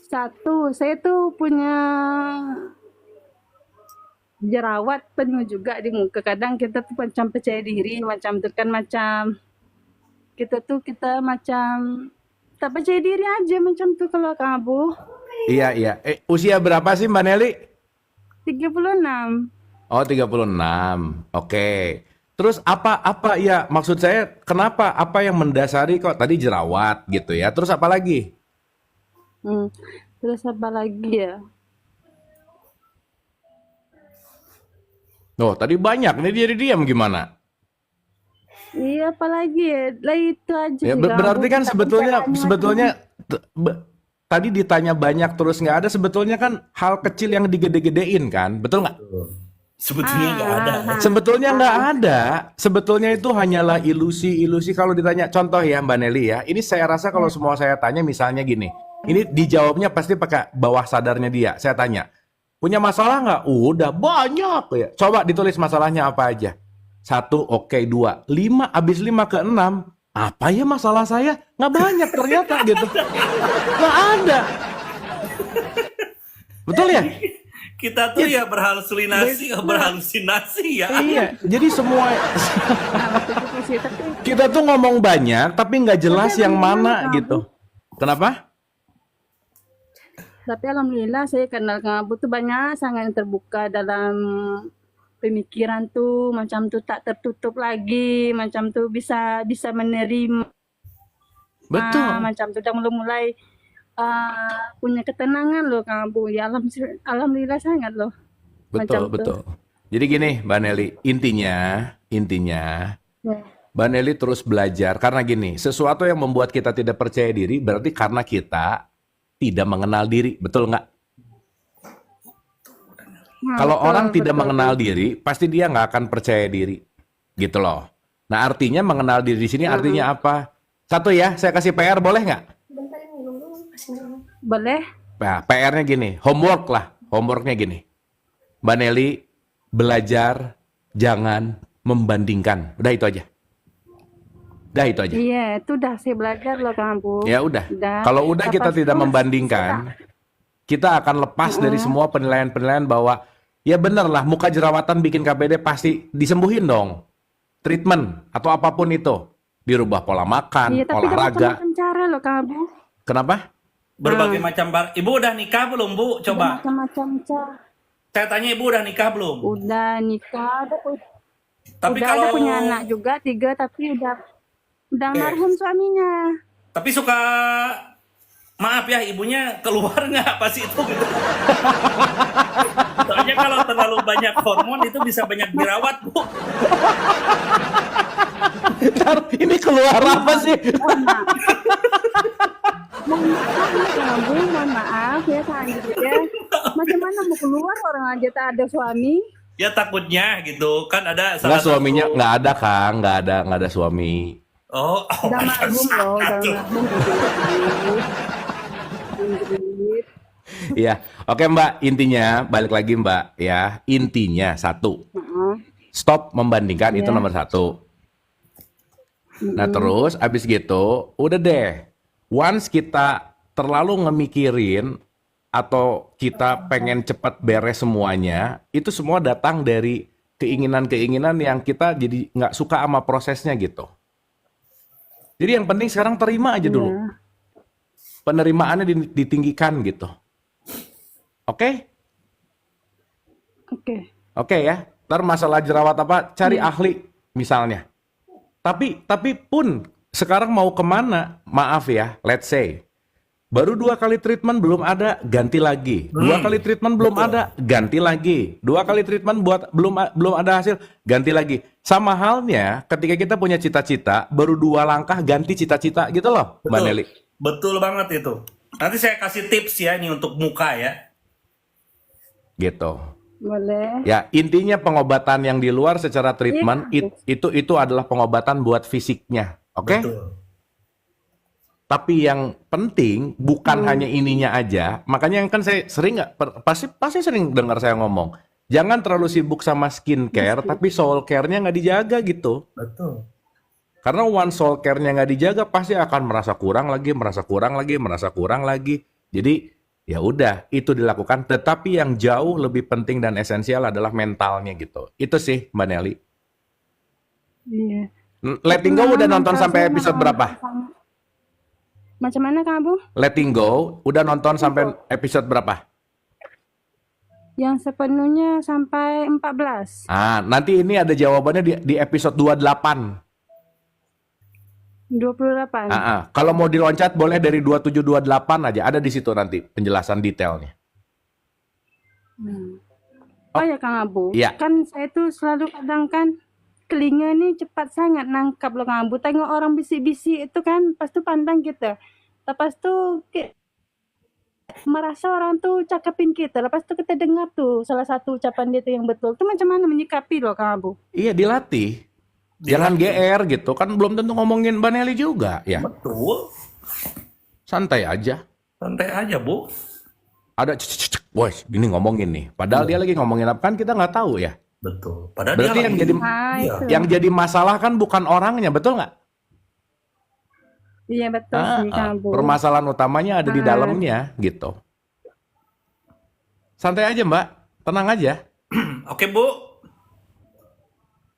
Satu, saya tuh punya jerawat penuh juga di muka. Kadang kita tuh macam percaya diri, macam tuh kan macam kita macam tak percaya diri aja macam tuh kalau Kang Abu. Iya. Usia berapa sih Mbak Nelly? 36. Oh, 36. Oke. Terus apa ya maksud saya kenapa? Apa yang mendasari kok tadi jerawat gitu ya? Terus apa lagi? Terus apa lagi ya? Oh, tadi banyak. Ini dia diam gimana? Iya apalagi ya? Lah itu aja Ya, sih, Kang berarti Abu. kan Kita bicaranya sebetulnya tadi ditanya banyak terus nggak ada, sebetulnya kan hal kecil yang digede-gedein kan, betul nggak? Sebetulnya nggak ada. Sebetulnya nggak ada. Sebetulnya itu hanyalah ilusi-ilusi. Kalau ditanya contoh ya Mbak Nelly ya, ini saya rasa kalau semua saya tanya misalnya gini, ini dijawabnya pasti pakai bawah sadarnya dia. Saya tanya, punya masalah nggak? Udah banyak ya. Coba ditulis masalahnya apa aja. 1, oke, 2, 5, abis 5 ke 6. Apa ya masalah saya? Nggak banyak ternyata gitu. Nggak ada. Betul ya? Kita tuh ya berhalusinasi ya. Iya, jadi semua sih, tapi kita tuh ngomong banyak tapi nggak jelas Tapi yang alhamdulillah, mana Kang. gitu. Kenapa? Tapi alhamdulillah saya kenal Kang Abu tuh banyak sangat yang terbuka dalam pemikiran tuh macam tuh tak tertutup lagi, macam tuh bisa menerima Betul. macam tuh udah mulai punya ketenangan loh Kang Abu. Ya alhamdulillah sangat loh. Betul, Macam betul. Jadi gini, Mbak Nelly, intinya Ya. Mbak Nelly terus belajar karena gini, sesuatu yang membuat kita tidak percaya diri berarti karena kita tidak mengenal diri, betul nggak? Kalau betul, orang tidak betul. mengenal diri, pasti dia nggak akan percaya diri, gitu loh. Nah, artinya mengenal diri di sini artinya apa? Satu ya, saya kasih PR boleh nggak? Boleh? Nah, PR-nya gini, homework lah, homeworknya gini. Mbak Nelly, belajar jangan membandingkan. Udah itu aja. Udah itu aja. Iya, itu udah saya belajar loh Kang Abu. Ya udah. Udah. Kalau udah kita Lepas tidak itu, membandingkan, kita akan lepas dari semua penilaian-penilaian bahwa ya bener lah, muka jerawatan bikin KBD pasti disembuhin dong. Treatment atau apapun itu. Dirubah pola makan, Iya, tapi ada olahraga. macam-macam cara loh Kang Abu. Kenapa? Berbagai macam Ibu udah nikah belum, Bu? Ada Coba. macam-macam cara. Saya tanya Ibu udah nikah belum? Udah nikah, Tapi udah kalau ada punya anak juga 3, tapi udah almarhum suaminya. tapi suka maaf ya ibunya keluar nggak pas itu gitu. Soalnya kalau terlalu banyak hormon itu bisa banyak jerawat, Bu. Ntar, ini keluar apa sih? Mohon maaf ya Kang Abu, mohon maaf ya Kang Andri ya. Macam mana mau keluar orang aja tak ada suami? Ya takutnya gitu kan ada Nggak, satu- suaminya nggak ada Kang, nggak ada suami. Oh, Udah almarhum loh, udah Aduh. almarhum. Andri. Iya, oke Mbak, intinya balik lagi Mbak ya. Intinya satu, stop membandingkan itu nomor satu. Nah terus abis gitu, udah deh. Once kita terlalu ngemikirin atau kita pengen cepat beres semuanya, itu semua datang dari keinginan-keinginan yang kita jadi nggak suka sama prosesnya gitu. Jadi yang penting sekarang terima aja dulu. Penerimaannya ditinggikan gitu. Oke? Oke. Oke ya. Ntar masalah jerawat apa, cari ahli misalnya. Tapi pun sekarang mau kemana? Maaf ya, let's say. Baru 2 kali treatment belum ada, ganti lagi. 2 kali treatment belum ada, ganti lagi. 2 kali treatment belum ada hasil, ganti lagi. Sama halnya ketika kita punya cita-cita, baru 2 langkah ganti cita-cita gitu loh, Mbak Betul. Nelly. Betul banget itu. Nanti saya kasih tips ya ini untuk muka ya. Gitu. Boleh. Ya, intinya pengobatan yang di luar secara treatment itu adalah pengobatan buat fisiknya. Oke? Betul. Tapi yang penting bukan hanya ininya aja. Makanya yang kan saya sering pasti sering dengar saya ngomong, jangan terlalu sibuk sama skincare, tapi soul care-nya nggak dijaga gitu. Betul. Karena once soul care-nya nggak dijaga, pasti akan merasa kurang lagi. Jadi ya udah, itu dilakukan. Tetapi yang jauh lebih penting dan esensial adalah mentalnya gitu. Itu sih Mbak Nelly. Iya. Letting Go udah nonton sampai episode berapa? Macam mana Kang Abu? Letting Go udah nonton sampai episode berapa? Yang sepenuhnya sampai 14. Nanti ini ada jawabannya di episode 28. 28. Kalau mau diloncat boleh dari 2728 aja, ada di situ nanti penjelasan detailnya. Oh ya Kang Abu, Iya. kan saya tuh selalu kadang kan telinga nih cepat sangat nangkap loh Kang Abu. Tengok orang bisik-bisik itu kan, pas tuh pandang kita. Lepas tuh merasa orang tuh cakepin kita. Lepas tuh kita dengar tuh salah satu ucapan dia tuh yang betul. Itu macam mana menyikapi loh Kang Abu? Iya, dilatih. Jangan GR gitu, kan belum tentu ngomongin Mbak Nelly juga ya. Betul. Santai aja. Santai aja, Bu. Ada woi, ini ngomongin nih. Padahal dia lagi ngomongin apa kan kita nggak tahu ya. Betul. Padahal Berarti dia yang lagi- jadi Iya. Itu. yang jadi masalah kan bukan orangnya, betul nggak? Iya betul sih Kang Abu. Permasalahan utamanya ada di dalamnya gitu. Santai aja Mbak, tenang aja. Oke, Bu.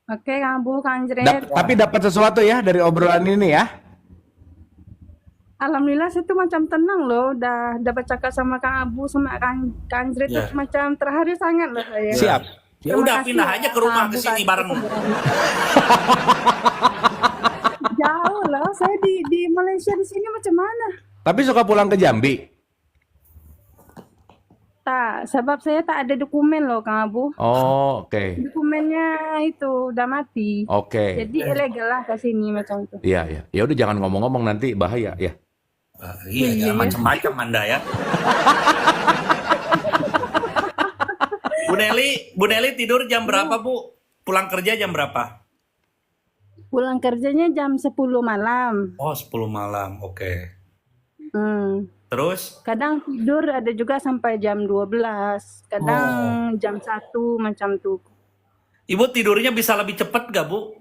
Oke Kang Abu, Kang Anjret. Tapi dapat sesuatu ya dari obrolan ini ya. Alhamdulillah saya tuh macam tenang loh, udah dapat cakap sama Kang Abu sama Kang Anjret Ya. tuh macam terharu sangat loh saya. Siap. Ya Terima udah kasih pindah ya, aja ke rumah Kang ke Abu, sini Kang bareng. Jauh loh, saya di Malaysia di sini macam mana? Tapi suka pulang ke Jambi. Tak, sebab saya tak ada dokumen loh Kang Abu. Oh, oke. Dokumennya itu udah mati. Oke. Jadi ilegal lah ke sini macam itu. Iya, iya. Ya udah jangan ngomong-ngomong nanti bahaya ya. Iya, ya, macam-macam Anda ya. Bu Nelly tidur jam berapa, Bu? Pulang kerja jam berapa? Pulang kerjanya jam 10 malam. Oh, 10 malam. Oke. Hmm. Terus? Kadang tidur ada juga sampai jam 12. Kadang jam 1 macam tuh. Ibu tidurnya bisa lebih cepat gak, Bu?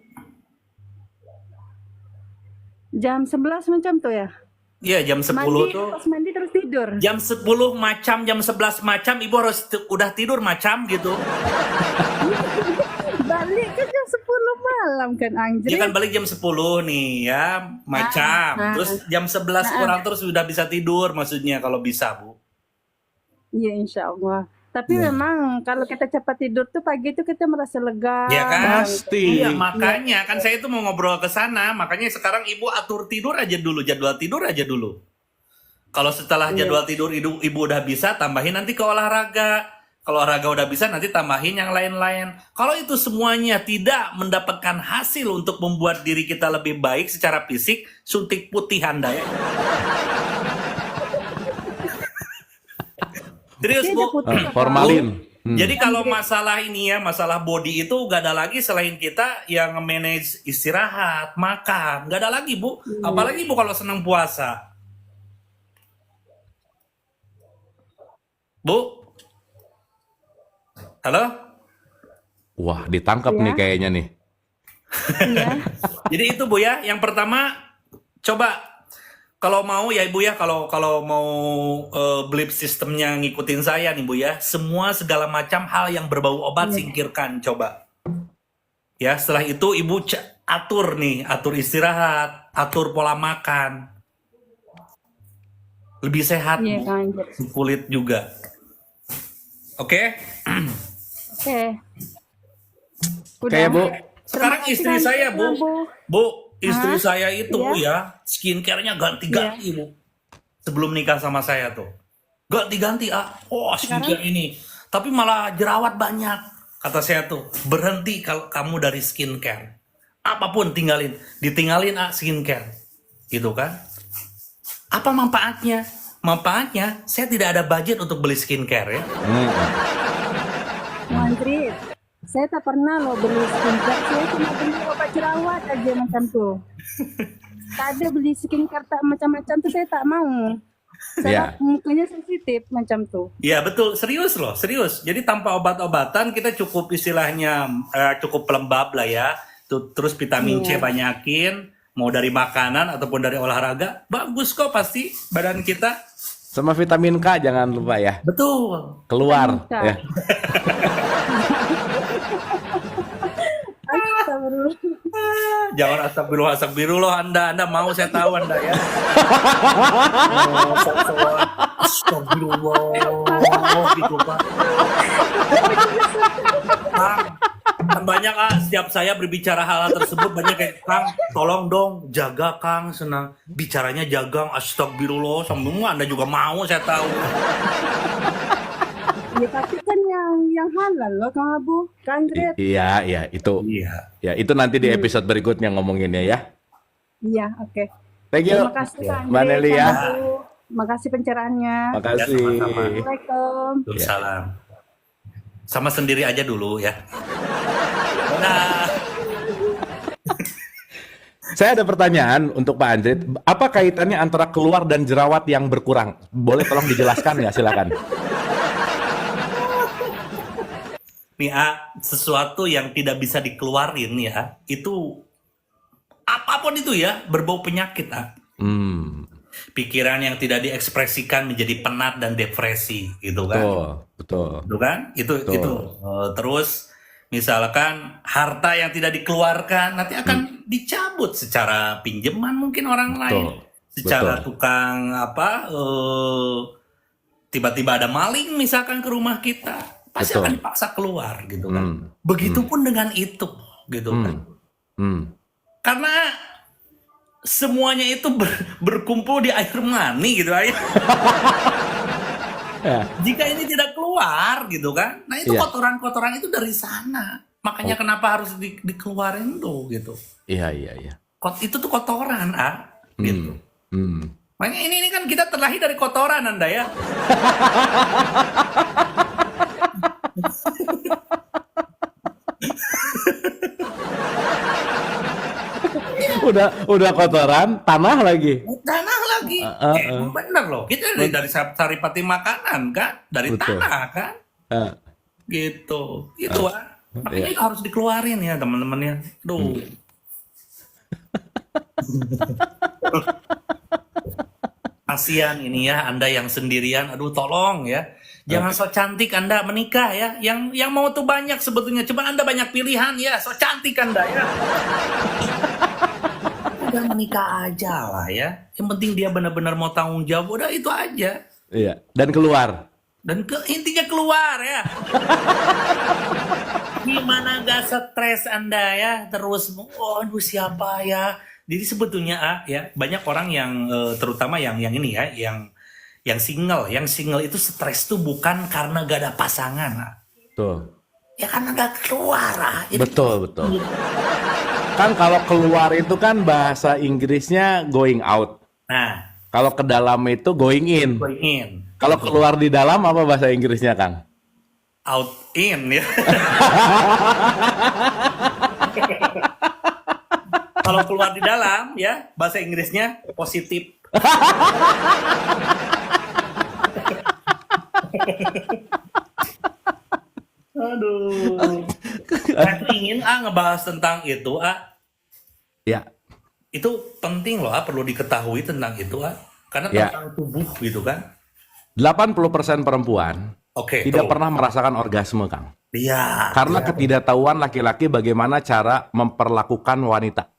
Jam 11 macam tuh ya. Iya, jam 10 Mandi, tuh. pas mandi terus tidur. Jam 10 macam, jam 11 macam, Ibu harus udah tidur macam gitu. Balik kan jam 10 malam kan Dia anjir. kan balik jam 10 nih ya, macam. Terus jam 11 kurang terus sudah bisa tidur maksudnya kalau bisa, Bu. Iya insya Allah. Tapi memang kalau kita cepat tidur tuh pagi itu kita merasa lega. Ya kan? Pasti. Iya, makanya kan saya itu mau ngobrol ke sana. Makanya sekarang Ibu atur tidur aja dulu, jadwal tidur aja dulu. Kalau setelah jadwal tidur Ibu udah bisa, tambahin nanti ke olahraga. Kalau olahraga udah bisa, nanti tambahin yang lain-lain. Kalau itu semuanya tidak mendapatkan hasil untuk membuat diri kita lebih baik secara fisik, suntik putih Anda ya. Serius, Bu. Formalin. Jadi kalau masalah ini ya, masalah body itu gak ada lagi selain kita yang manage istirahat, makan. Gak ada lagi, Bu. Apalagi, Bu, kalau senang puasa. Bu? Halo? Wah, ditangkap nih kayaknya nih. Iya. Jadi itu, Bu, ya. Yang pertama, coba kalau mau ya Ibu ya, kalau mau belief sistemnya ngikutin saya nih Bu ya, semua segala macam hal yang berbau obat singkirkan coba. Ya, setelah itu Ibu atur nih, atur istirahat, atur pola makan. Lebih sehat, Iya Bu. kan anjir. Kulit juga. Oke? Oke. Oke, Bu. Sekarang Terima kasih, istri Kang. saya, Bu. Bu. Bu, istri saya itu Bu Iya. ya, skincare-nya ganti-ganti Bu. Sebelum nikah sama saya tuh. Ganti-ganti, oh skincare ini. Tapi malah jerawat banyak. Kata saya tuh, berhenti kalau kamu dari skincare. Apapun tinggalin. Ditinggalin skincare. Gitu kan. Apa manfaatnya? Manfaatnya, saya tidak ada budget untuk beli skincare ya. Mantri, saya tak pernah loh beli skincare. Saya cuma beli obat jerawat aja macam tuh. Tak ada beli skincare tak macam-macam tuh saya tak mau. Saya mukanya sensitif macam tuh. Iya betul, serius loh, serius. Jadi tanpa obat-obatan kita cukup istilahnya cukup pelembab lah ya. Terus vitamin C banyakin, mau dari makanan ataupun dari olahraga, bagus kok pasti badan kita. Sama vitamin K jangan lupa ya. Betul. Keluar Vitamin K. ya. Astagfirullah. Jangan astagfirullah Anda mau saya tahu Anda ya. Astagfirullah gitu Pak. Kan banyak setiap saya berbicara hal tersebut banyak kayak Kang, tolong dong jaga Kang, senang bicaranya jagang astagfirullah semua Anda juga mau saya tahu. Ya tapi kan yang halal loh Kang Abu. Kang Gret. Iya, itu. Iya. Ya, itu nanti di episode berikutnya ngomonginnya ya. Iya, oke. Thank you. Terima kasih Kang Mbak Gret, Nelly Kang ya. Abu. Makasih pencerahannya. Makasih. Ya, sama-sama. Assalamualaikum. Salam. Sama sendiri aja dulu ya. Nah, Saya ada pertanyaan untuk Pak Andrit. Apa kaitannya antara keluar dan jerawat yang berkurang? Boleh tolong dijelaskan ya, silakan. nih sesuatu yang tidak bisa dikeluarin ya, itu apapun itu ya, berbau penyakit Pikiran yang tidak diekspresikan menjadi penat dan depresi gitu kan. Betul. Itu kan? Itu. Terus misalkan harta yang tidak dikeluarkan nanti akan dicabut secara pinjaman mungkin orang lain. Secara tukang tiba-tiba ada maling misalkan ke rumah kita, pasti akan dipaksa keluar gitu kan. Begitupun dengan itu gitu kan. Karena semuanya itu berkumpul di air mani gitu aja. Jika ini tidak keluar gitu kan, nah itu kotoran-kotoran itu dari sana. Makanya kenapa harus dikeluarin tuh gitu. Iya. Itu tuh kotoran gitu. Makanya ini kan kita terlahir dari kotoran Anda ya. udah kotoran, tanah lagi. Tanah lagi. Bener loh. Kita dari saripati makanan kan, dari Betul. tanah kan, Eh, gitu. Itu makanya iya. itu harus dikeluarin ya teman-teman ya. Duh. Kasihan ini ya Anda yang sendirian. Aduh tolong ya. Jangan sok cantik Anda menikah ya. Yang mau tuh banyak sebetulnya. Cuma Anda banyak pilihan ya. Sok cantik Anda ya. Udah menikah aja lah ya. Yang penting dia benar-benar mau tanggung jawab. Udah itu aja. Iya, dan keluar. Dan intinya keluar ya. Gimana gak stres Anda ya. Terus, oh aduh siapa ya. Jadi sebetulnya ya banyak orang yang terutama yang ini ya. Yang single itu stres tuh bukan karena gak ada pasangan. Tuh. Ya karena gak keluar. Jadi, Betul. Kan kalau keluar itu kan bahasa Inggrisnya going out. nah, Kalau ke dalam itu going in. going in. Kalau keluar di dalam apa bahasa Inggrisnya, Kang? Out in ya. Kalau keluar di dalam ya bahasa Inggrisnya positif. Aduh. Saya tuh ingin ngebahas tentang itu Ya, itu penting loh perlu diketahui tentang itu karena Ya. tentang tubuh gitu kan. 80% perempuan Oke. tidak tuh. pernah merasakan orgasme, Kang. Iya. Karena ketidaktahuan laki-laki bagaimana cara memperlakukan wanita.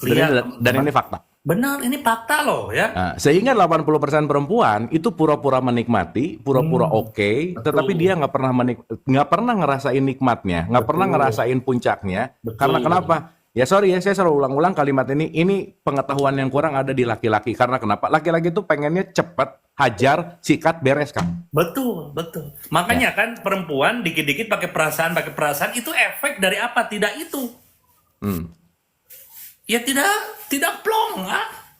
Lihat, Dan ini fakta. benar ini fakta loh ya. Nah, sehingga 80% perempuan itu pura-pura menikmati, pura-pura oke, tetapi dia nggak pernah ngerasain nikmatnya, nggak pernah ngerasain puncaknya. Betul. Karena kenapa? Ya sorry ya, saya selalu ulang-ulang kalimat ini. Ini pengetahuan yang kurang ada di laki-laki. Karena kenapa? Laki-laki itu pengennya cepat, hajar, sikat, beres, Kang. Betul. Makanya kan perempuan dikit-dikit pakai perasaan itu efek dari apa? Tidak itu. Hmm. Ya tidak plong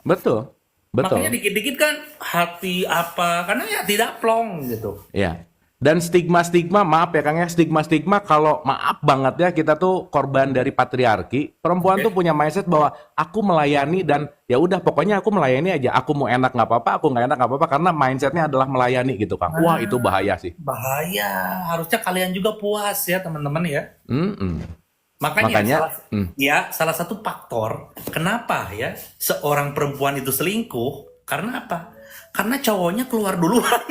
Betul. Makanya dikit-dikit kan hati apa? Karena ya tidak plong gitu. Ya. Dan stigma-stigma, maaf ya Kang ya, stigma-stigma kalau maaf banget ya kita tuh korban dari patriarki. Perempuan tuh punya mindset bahwa aku melayani dan ya udah pokoknya aku melayani aja. Aku mau enak nggak apa-apa, aku nggak enak nggak apa-apa karena mindsetnya adalah melayani gitu Kang. Wah itu bahaya sih. Bahaya. Harusnya kalian juga puas ya teman-teman ya. Mm-mm. Makanya, Makanya, salah satu faktor kenapa ya seorang perempuan itu selingkuh karena apa? Karena cowoknya keluar duluan.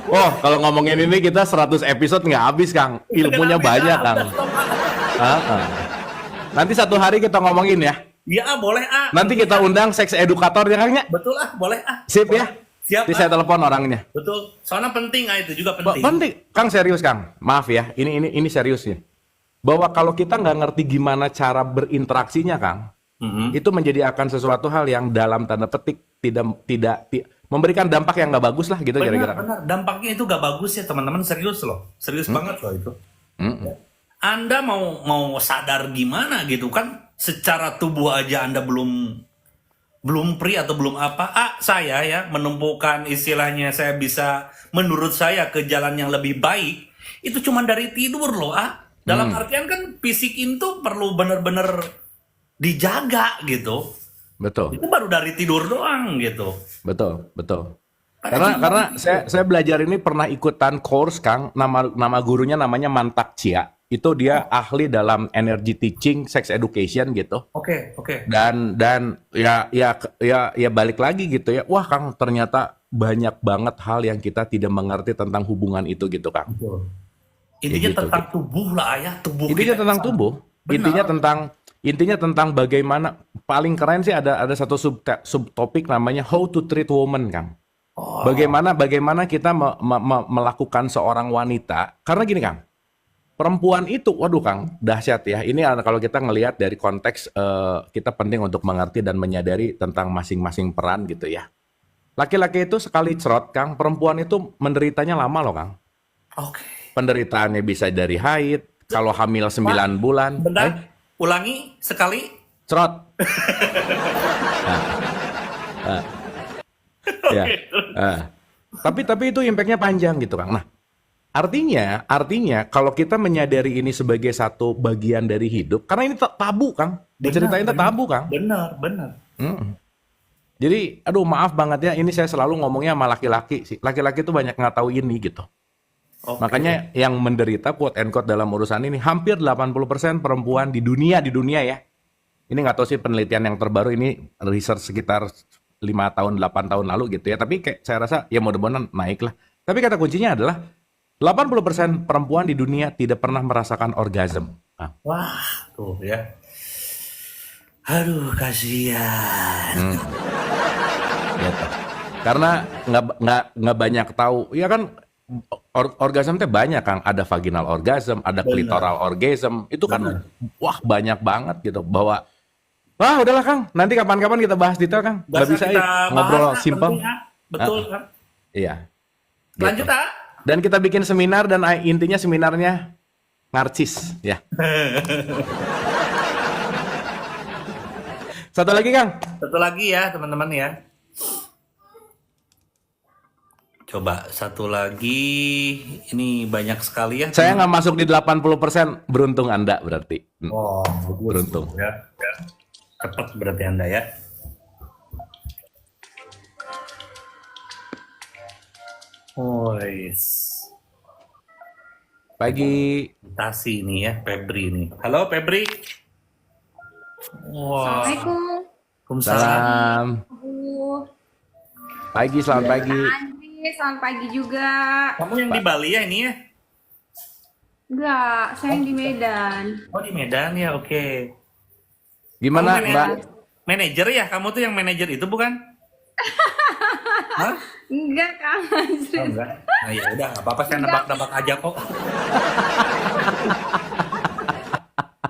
Oh kalau ngomongin ini kita 100 episode nggak habis Kang. Ilmunya banyak Kang. Nanti satu hari kita ngomongin ya. Ya boleh Nanti kita undang seks edukator ya Kang ya. Betul boleh Sip ya. Siap. Nanti saya telepon orangnya. Betul. Soalnya penting itu juga penting. Penting, Kang serius Kang. Maaf ya, ini serius ya. Bahwa kalau kita nggak ngerti gimana cara berinteraksinya Kang, itu menjadi akan sesuatu hal yang dalam tanda petik tidak memberikan dampak yang nggak bagus lah gitu kira-kira. Benar. Dampaknya itu gak bagus ya teman-teman, serius loh. Serius banget loh itu. Anda mau sadar gimana gitu kan? Secara tubuh aja Anda belum free atau belum apa, saya ya menumpukan istilahnya saya bisa menurut saya ke jalan yang lebih baik itu cuma dari tidur loh dalam artian kan fisik itu perlu bener-bener dijaga gitu. Betul. Itu baru dari tidur doang gitu. Betul. Karena saya belajar ini pernah ikutan course Kang, nama gurunya namanya Mantak Chia. Itu dia ahli dalam energy teaching, sex education gitu. Oke. Dan ya balik lagi gitu ya. Wah Kang, ternyata banyak banget hal yang kita tidak mengerti tentang hubungan itu gitu Kang. Betul. Intinya gitu, tentang tubuh lah ya, tubuh Intinya kita tentang sama. tubuh. Benar. Intinya tentang bagaimana paling keren sih ada satu subtopik namanya how to treat woman Kang. Bagaimana kita melakukan seorang wanita. Karena gini Kang. Perempuan itu, waduh Kang, dahsyat ya. Ini kalau kita ngelihat dari konteks kita penting untuk mengerti dan menyadari tentang masing-masing peran gitu ya. Laki-laki itu sekali cerot Kang, perempuan itu menderitanya lama loh Kang. Oke. Penderitaannya bisa dari haid, kalau hamil 9 bulan. Bentar, ulangi sekali. Cerot. Ya. Tapi itu impactnya panjang gitu Kang. Nah, Artinya kalau kita menyadari ini sebagai satu bagian dari hidup, karena ini tabu, Kang. Diceritain itu tabu, Kang. Benar, benar. Mm. Jadi, aduh maaf banget ya, ini saya selalu ngomongnya sama laki-laki sih. Laki-laki tuh banyak nggak tahu ini gitu. Oke. Makanya yang menderita quote and quote dalam urusan ini hampir 80% perempuan di dunia ya. Ini nggak tahu sih penelitian yang terbaru, ini research sekitar 5 tahun, 8 tahun lalu gitu ya. Tapi kayak saya rasa ya mudah-mudahan naik lah. Tapi kata kuncinya adalah 80% perempuan di dunia tidak pernah merasakan orgasm. Nah, Wah, tuh ya. Aduh, kasihan. gitu. Karena nggak banyak tahu. Ya kan orgasm teh banyak, Kang. Ada vaginal orgasm, ada clitoral orgasm. Itu kan wah banyak banget gitu. Bahwa wah udahlah, Kang. Nanti kapan-kapan kita bahas detail, Kang. Nggak bisa ya ngobrol simpel. Betul, kan? Iya. Lanjut, Gitu. ah. Dan kita bikin seminar dan intinya seminarnya narcis ya. Satu lagi, Kang. Satu lagi ya, teman-teman ya. Coba satu lagi. Ini banyak sekali ya. Saya nggak masuk di 80%, beruntung Anda berarti. Oh, bagus. Beruntung. Ya. Cepat berarti Anda ya. Pagi. Mutasi ini ya, Febri nih. Halo, Febri. Wah. Assalamualaikum. Waalaikumsalam. Salam. Bu. Pagi, selamat pagi. Andri, selamat pagi juga. Kamu yang di Bali ya ini ya? Enggak, saya yang di Medan. Oh, di Medan ya, oke. Gimana, Kamu Mbak? Manajer ya? Kamu tuh yang manajer itu bukan? Hah? Enggak, Kang Oh, Andri. enggak. Nah, ya udah, nggak apa-apa, saya nebak-nebak aja kok.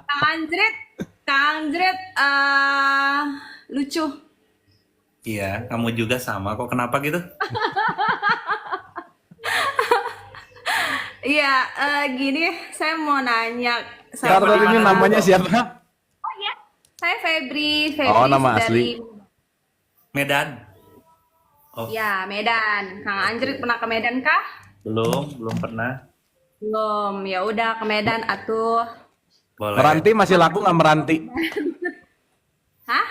Kang Andret, lucu. Iya, kamu juga sama kok. Kenapa gitu? Iya, gini, saya mau nanya. Kartu ini namanya siapa? Oh iya, saya Febri Oh, nama dari asli. Medan. Oh, Ya, Medan. Kang Andret pernah ke Medan kah? belum pernah. Belum. Ya udah ke Medan atuh. Boleh. Meranti masih laku nggak Meranti? Hah?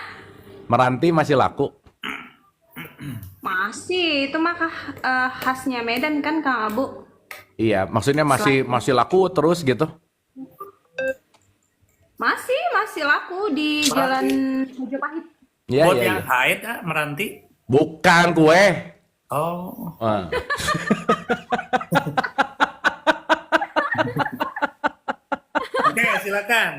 Meranti masih laku? Masih, itu mah khasnya Medan kan Kang Abu? Iya, maksudnya masih laku terus gitu? Masih laku di Jalan Majapahit. Iya, Buat iya, yang iya. haid, Meranti? Bukan kue. Oh, Ah. oke, silakan.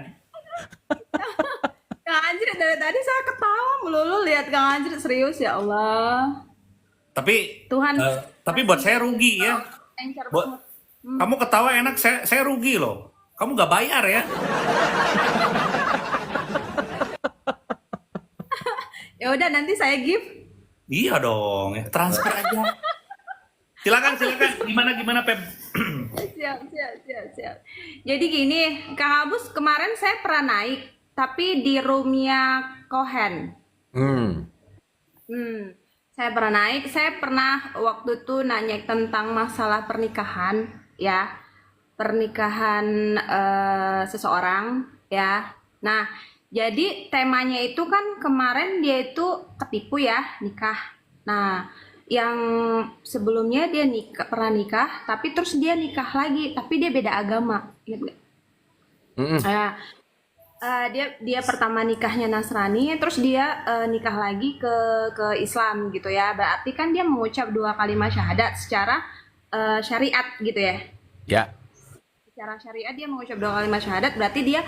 Kang Anjrit dari tadi saya ketawa melulu lihat Kang Anjrit, serius ya Allah. Tapi Tuhan. tapi buat saya rugi ya. Encer Buat banget. kamu ketawa enak, saya rugi loh. Kamu nggak bayar ya? Ya udah nanti saya give. Iya dong, ya. Transfer aja. Silakan. Gimana Pep? Siap. Jadi gini, Kang Abus kemarin saya pernah naik, tapi di roomnya Cohen. Saya pernah naik, saya pernah waktu itu nanya tentang masalah pernikahan, ya, pernikahan seseorang, ya. Nah, jadi temanya itu kan kemarin dia itu ketipu ya, nikah. Nah, yang sebelumnya dia pernah nikah, tapi terus dia nikah lagi, tapi dia beda agama, ingat nggak? Dia pertama nikahnya Nasrani, terus dia nikah lagi ke Islam gitu ya. Berarti kan dia mengucap 2 kalimat syahadat secara syariat gitu ya. Ya. Secara syariat dia mengucap 2 kalimat syahadat, berarti dia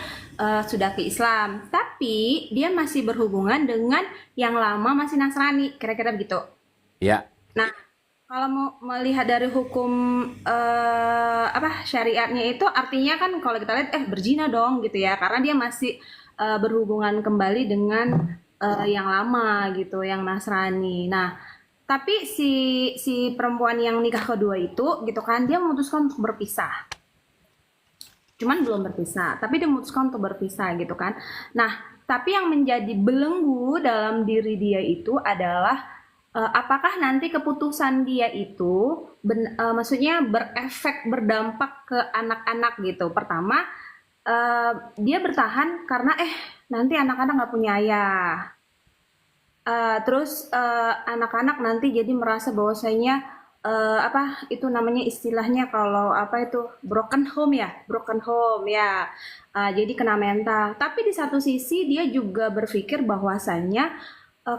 sudah ke Islam. Tapi dia masih berhubungan dengan yang lama masih Nasrani, kira-kira begitu. Ya. Nah, kalau mau melihat dari hukum syariatnya itu artinya kan kalau kita lihat berzina dong gitu ya, karena dia masih berhubungan kembali dengan yang lama gitu, yang Nasrani. Nah, tapi si perempuan yang nikah kedua itu gitu kan, dia memutuskan untuk berpisah. Cuman belum berpisah, tapi dia memutuskan untuk berpisah gitu kan. Nah, tapi yang menjadi belenggu dalam diri dia itu adalah apakah nanti keputusan dia itu maksudnya berefek berdampak ke anak-anak gitu. Pertama, dia bertahan karena nanti anak-anak nggak punya ayah. Terus anak-anak nanti jadi merasa bahwasanya apa itu namanya istilahnya kalau apa itu broken home ya. Jadi kena mental. Tapi di satu sisi dia juga berpikir bahwasanya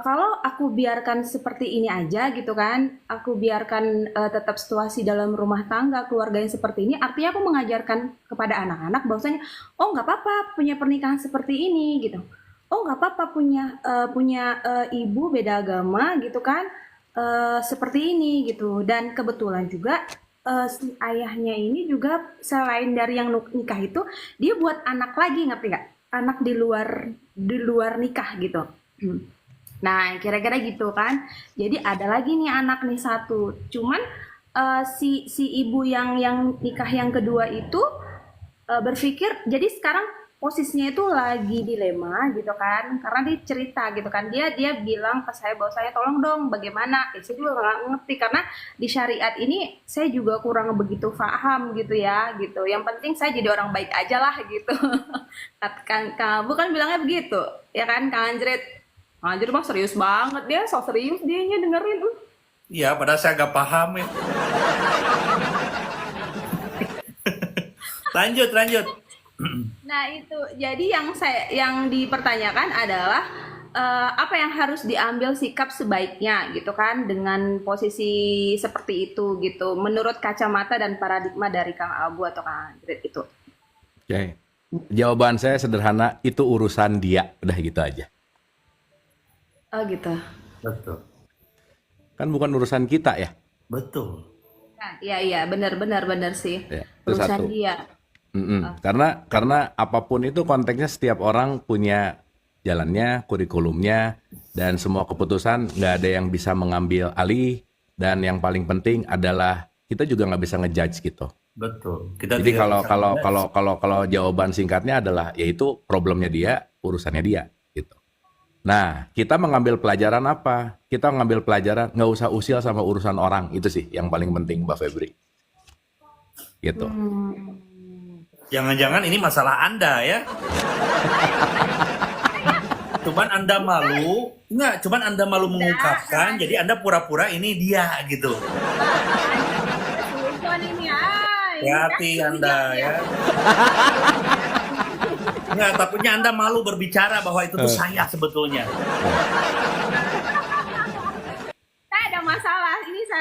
kalau aku biarkan seperti ini aja gitu kan, aku biarkan tetap situasi dalam rumah tangga keluarga yang seperti ini, artinya aku mengajarkan kepada anak-anak bahwasanya oh nggak apa-apa punya pernikahan seperti ini gitu. Oh nggak apa-apa punya ibu beda agama gitu kan, seperti ini gitu. Dan kebetulan juga si ayahnya ini juga selain dari yang nikah itu, dia buat anak lagi, ngerti nggak? Anak di luar nikah gitu. Nah kira-kira gitu kan. Jadi ada lagi nih anak nih satu. Cuman si ibu yang nikah yang kedua itu berpikir, jadi sekarang posisinya itu lagi dilema gitu kan, karena dia cerita gitu kan, dia bilang ke saya bahwa saya tolong dong bagaimana, saya juga nggak ngerti karena di syariat ini saya juga kurang begitu paham gitu ya gitu, yang penting saya jadi orang baik aja lah gitu. Kan kamu kan bilangnya begitu ya kan Kang Anjrit. Kang Anjrit mah serius banget, dia so serius dianya dengerin. Iya, padahal saya agak paham ya. Lanjut. Nah itu, jadi yang dipertanyakan adalah apa yang harus diambil sikap sebaiknya gitu kan dengan posisi seperti itu gitu, menurut kacamata dan paradigma dari Kang Abu atau Kang Andret itu. Oke. Jawaban saya sederhana, itu urusan dia, udah gitu aja. Oh gitu. Betul. Kan bukan urusan kita ya. Betul. Nah, iya benar sih. Ya, itu Urusan satu. dia. Karena apapun itu konteksnya setiap orang punya jalannya, kurikulumnya, dan semua keputusan nggak ada yang bisa mengambil alih, dan yang paling penting adalah kita juga nggak bisa ngejudge gitu. Betul. Jadi kalau jawaban singkatnya adalah yaitu problemnya dia, urusannya dia gitu. Nah, kita mengambil pelajaran apa? Kita mengambil pelajaran nggak usah usil sama urusan orang, itu sih yang paling penting Mbak Febri. Gitu. Jangan-jangan ini masalah Anda ya. Cuman Anda malu mengungkapkan, jadi Anda pura-pura ini dia gitu. Sujon ini Hati Anda ya. Enggak, takutnya Anda malu berbicara bahwa itu tuh saya sebetulnya. Saya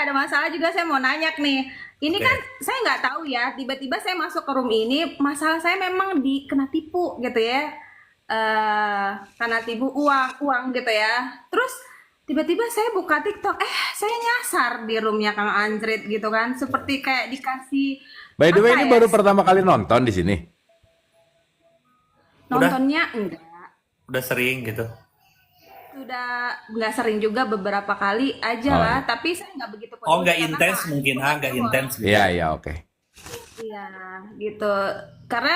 ada masalah juga, saya mau nanya nih. Ini kan saya nggak tahu ya, tiba-tiba saya masuk ke room ini, masalah saya memang kena tipu gitu ya. Karena tipu uang gitu ya. Terus tiba-tiba saya buka TikTok, saya nyasar di roomnya Kang Anjrit gitu kan, seperti kayak dikasih. By the way, ini ya, baru pertama kali nonton di sini. nontonnya enggak. Udah sering gitu. Sudah nggak sering juga, beberapa kali aja Oh, lah, iya. tapi saya nggak begitu peduli Oh, nggak karena intens Kang mungkin, Anjrit nggak itu intens gitu. Iya, oke. Iya, gitu. Karena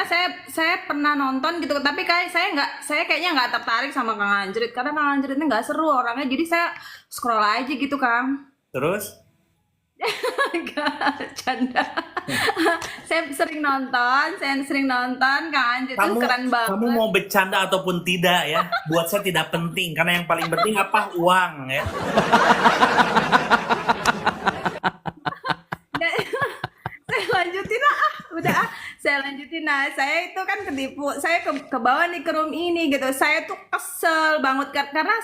saya pernah nonton gitu, tapi saya kayaknya nggak tertarik sama Kang Anjrit karena Kang Anjrit ini nggak seru orangnya, jadi saya scroll aja gitu, Kang. Terus? Enggak, canda. Saya sering nonton Kang Anjrit itu keren banget. Kamu mau bercanda ataupun tidak ya, buat saya tidak penting karena yang paling penting apa? Uang ya. Saya lanjutin saya lanjutin. Nah, saya itu kan ketipu, saya ke bawah nih ke room ini gitu, saya tuh kesel banget karena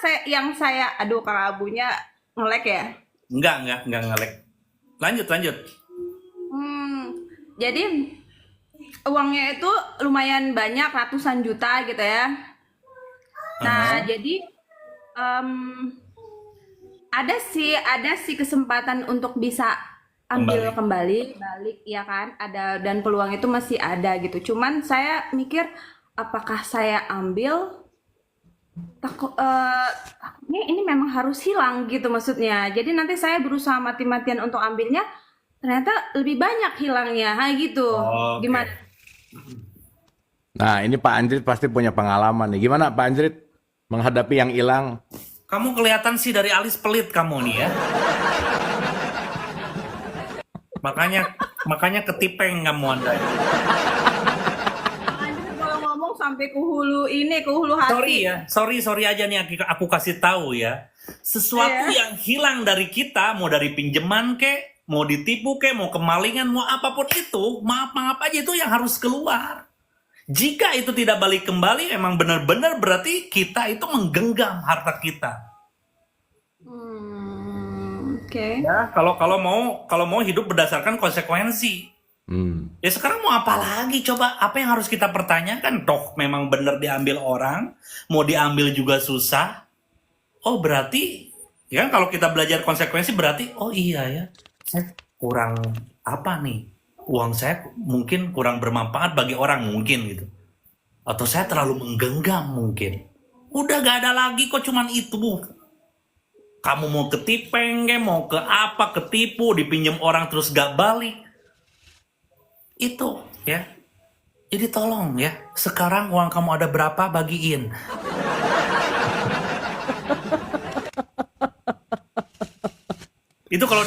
aduh Kang Abunya ngelek ya. Enggak ngelek. Lanjut. Jadi uangnya itu lumayan banyak, ratusan juta gitu ya. Nah, jadi ada sih kesempatan untuk bisa ambil kembali balik ya kan, ada, dan peluang itu masih ada gitu. Cuman saya mikir apakah saya ambil, takutnya ini memang harus hilang gitu maksudnya. Jadi nanti saya berusaha mati-matian untuk ambilnya, ternyata lebih banyak hilangnya, gitu. Oke. Gimana? Nah, ini Pak Anjrit pasti punya pengalaman nih. Gimana Pak Anjrit menghadapi yang hilang? Kamu kelihatan sih dari alis pelit kamu nih ya. Makanya ketipeng kamu Anda. Anjir, kalau ngomong sampai ke hulu hati. Sorry aja nih aku kasih tahu ya. Sesuatu yang hilang dari kita, mau dari pinjaman kek, mau ditipu kek, mau kemalingan, mau apapun itu, maaf aja itu yang harus keluar. Jika itu tidak balik kembali, emang benar-benar berarti kita itu menggenggam harta kita. Oke. Ya, kalau mau hidup berdasarkan konsekuensi. Ya sekarang mau apa lagi coba? Apa yang harus kita pertanyakan? Toh memang benar diambil orang, mau diambil juga susah. Oh berarti, ya kan kalau kita belajar konsekuensi berarti, oh iya ya, saya kurang apa nih? Uang saya mungkin kurang bermanfaat bagi orang mungkin gitu. Atau saya terlalu menggenggam mungkin. Udah gak ada lagi kok cuman itu. Kamu mau ketipeng, mau ke apa, ketipu, dipinjam orang terus gak balik. Itu ya. Jadi tolong ya, sekarang uang kamu ada berapa bagiin. Itu kalau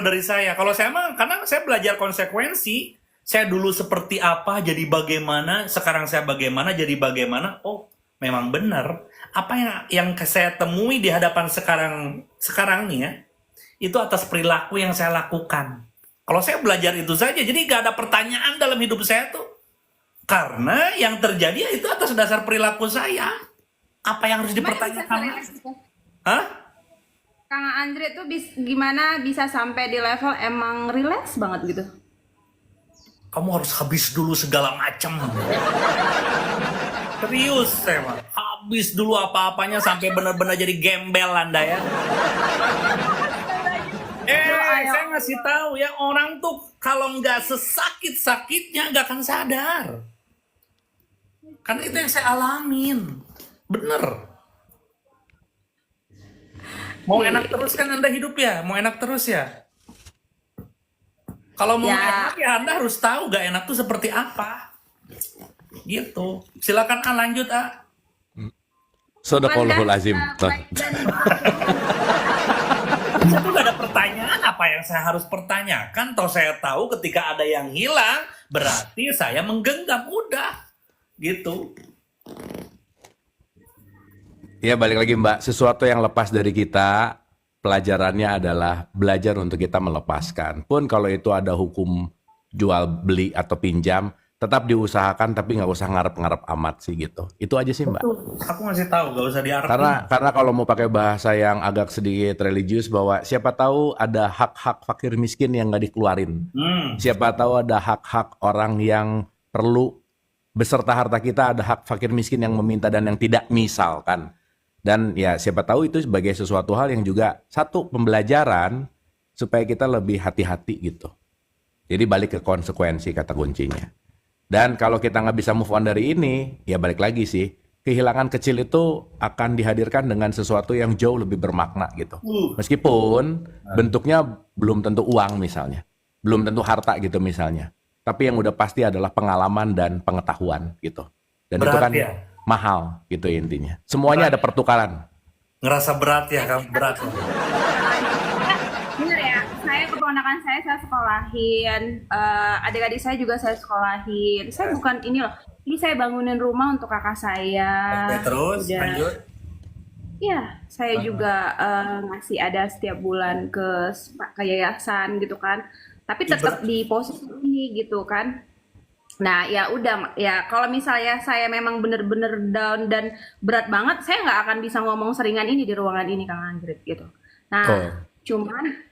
dari saya. Kalau saya mah karena saya belajar konsekuensi, saya dulu seperti apa jadi bagaimana, sekarang saya bagaimana jadi bagaimana. Oh, memang benar. Apa yang saya temui di hadapan sekarang nih ya, itu atas perilaku yang saya lakukan. Kalau saya belajar itu saja, jadi gak ada pertanyaan dalam hidup saya tuh. Karena yang terjadi itu atas dasar perilaku saya. Apa yang harus dipertanyakan? Hah? Kang Andre tuh gimana bisa sampai di level emang relax banget gitu? Kamu harus habis dulu segala macam. Serius, saya mah. Habis dulu apa-apanya sampai benar-benar jadi gembel Anda ya. Saya ngasih tahu ya, orang tuh kalau nggak sesakit-sakitnya nggak akan sadar. Karena itu yang saya alamin. Bener. Mau enak terus kan Anda hidup ya? Mau enak terus ya? Kalau mau enak ya Anda harus tahu gak enak tuh seperti apa. Gitu. Silakan lanjut Sadaqallahul azim. Saya tuh gak ada pertanyaan apa yang saya harus pertanyakan. Toh saya tahu ketika ada yang hilang berarti saya menggenggam, udah. Gitu. Ya balik lagi Mbak, sesuatu yang lepas dari kita, pelajarannya adalah belajar untuk kita melepaskan. Pun kalau itu ada hukum jual beli atau pinjam, tetap diusahakan tapi nggak usah ngarep-ngarep amat sih gitu. Itu aja sih Mbak. Aku ngasih tahu, gak usah diarep. Karena kalau mau pakai bahasa yang agak sedikit religius, bahwa siapa tahu ada hak-hak fakir miskin yang nggak dikeluarin. Siapa tahu ada hak-hak orang yang perlu beserta harta kita, ada hak fakir miskin yang meminta dan yang tidak, misalkan. Dan ya siapa tahu itu sebagai sesuatu hal yang juga satu pembelajaran supaya kita lebih hati-hati gitu. Jadi balik ke konsekuensi kata kuncinya. Dan kalau kita nggak bisa move on dari ini, ya balik lagi sih. Kehilangan kecil itu akan dihadirkan dengan sesuatu yang jauh lebih bermakna gitu. Meskipun bentuknya belum tentu uang misalnya. Belum tentu harta gitu misalnya. Tapi yang udah pasti adalah pengalaman dan pengetahuan gitu. Dan berat itu kan ya? Mahal gitu intinya. Semuanya berat. Ada pertukaran. Ngerasa berat ya kamu, berat ya? Bener ya, saya keponakan saya sekolahin, adik-adik saya juga saya sekolahin. Saya bukan ini loh, ini saya bangunin rumah untuk kakak saya. Oke, terus lanjut. Iya, saya juga ngasih ada setiap bulan ke yayasan gitu kan. Tapi tetap di posisi ini gitu kan. Nah ya udah ya, kalau misalnya saya memang bener-bener down dan berat banget, saya nggak akan bisa ngomong seringan ini di ruangan ini Kang Anggrit gitu. Nah cuman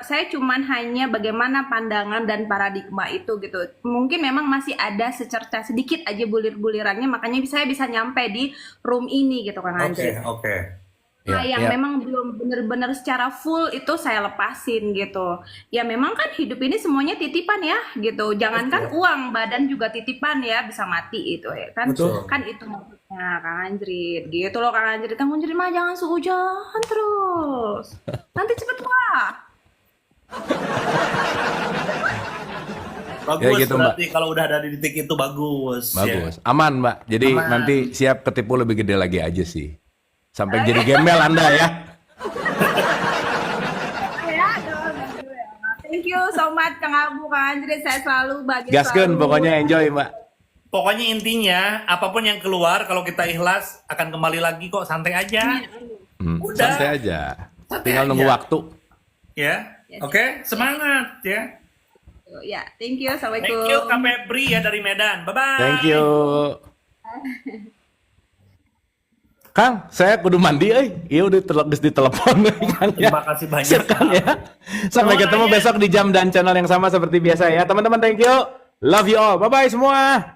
saya cuman hanya bagaimana pandangan dan paradigma itu gitu. Mungkin memang masih ada secerca sedikit aja bulir-bulirannya, makanya saya bisa nyampe di room ini gitu Kang Anggrit. Oke. Nah, yang memang belum benar-benar secara full itu saya lepasin gitu. Ya memang kan hidup ini semuanya titipan ya gitu. Jangankan uang, badan juga titipan ya, bisa mati itu ya kan. Betul. Kan itu maksudnya Kang Anggrit. Gitu loh Kang Anggrit. Kang Anggrit mah jangan seujan terus. Nanti cepet tua. Bagus, Ya gitu, Mbak. berarti kalau udah ada di titik itu bagus. Bagus. Aman, Mbak. Jadi Aman. nanti siap ketipu lebih gede lagi aja sih. Sampai jadi gembel Anda ya. Thank you so much Kang Abu, Kang Anjrit, saya selalu bahagia. Gaskeun selalu. pokoknya enjoy, Mbak. Pokoknya intinya apapun yang keluar kalau kita ikhlas akan kembali lagi kok, santai aja. Udah. Santai aja. Santai Tinggal aja. nunggu waktu. Ya. Yes. Oke, semangat ya. Ya, thank you. Thank Assalamualaikum. you Kak Febri ya dari Medan. Bye bye. Thank you. Kang, saya kudu mandi Iya udah geus ditelepon Kang ya. Terima kasih banyak. Siap, Kang ya. Sampai ketemu besok di jam dan channel yang sama seperti biasa ya. Teman-teman, thank you. Love you all. Bye bye semua.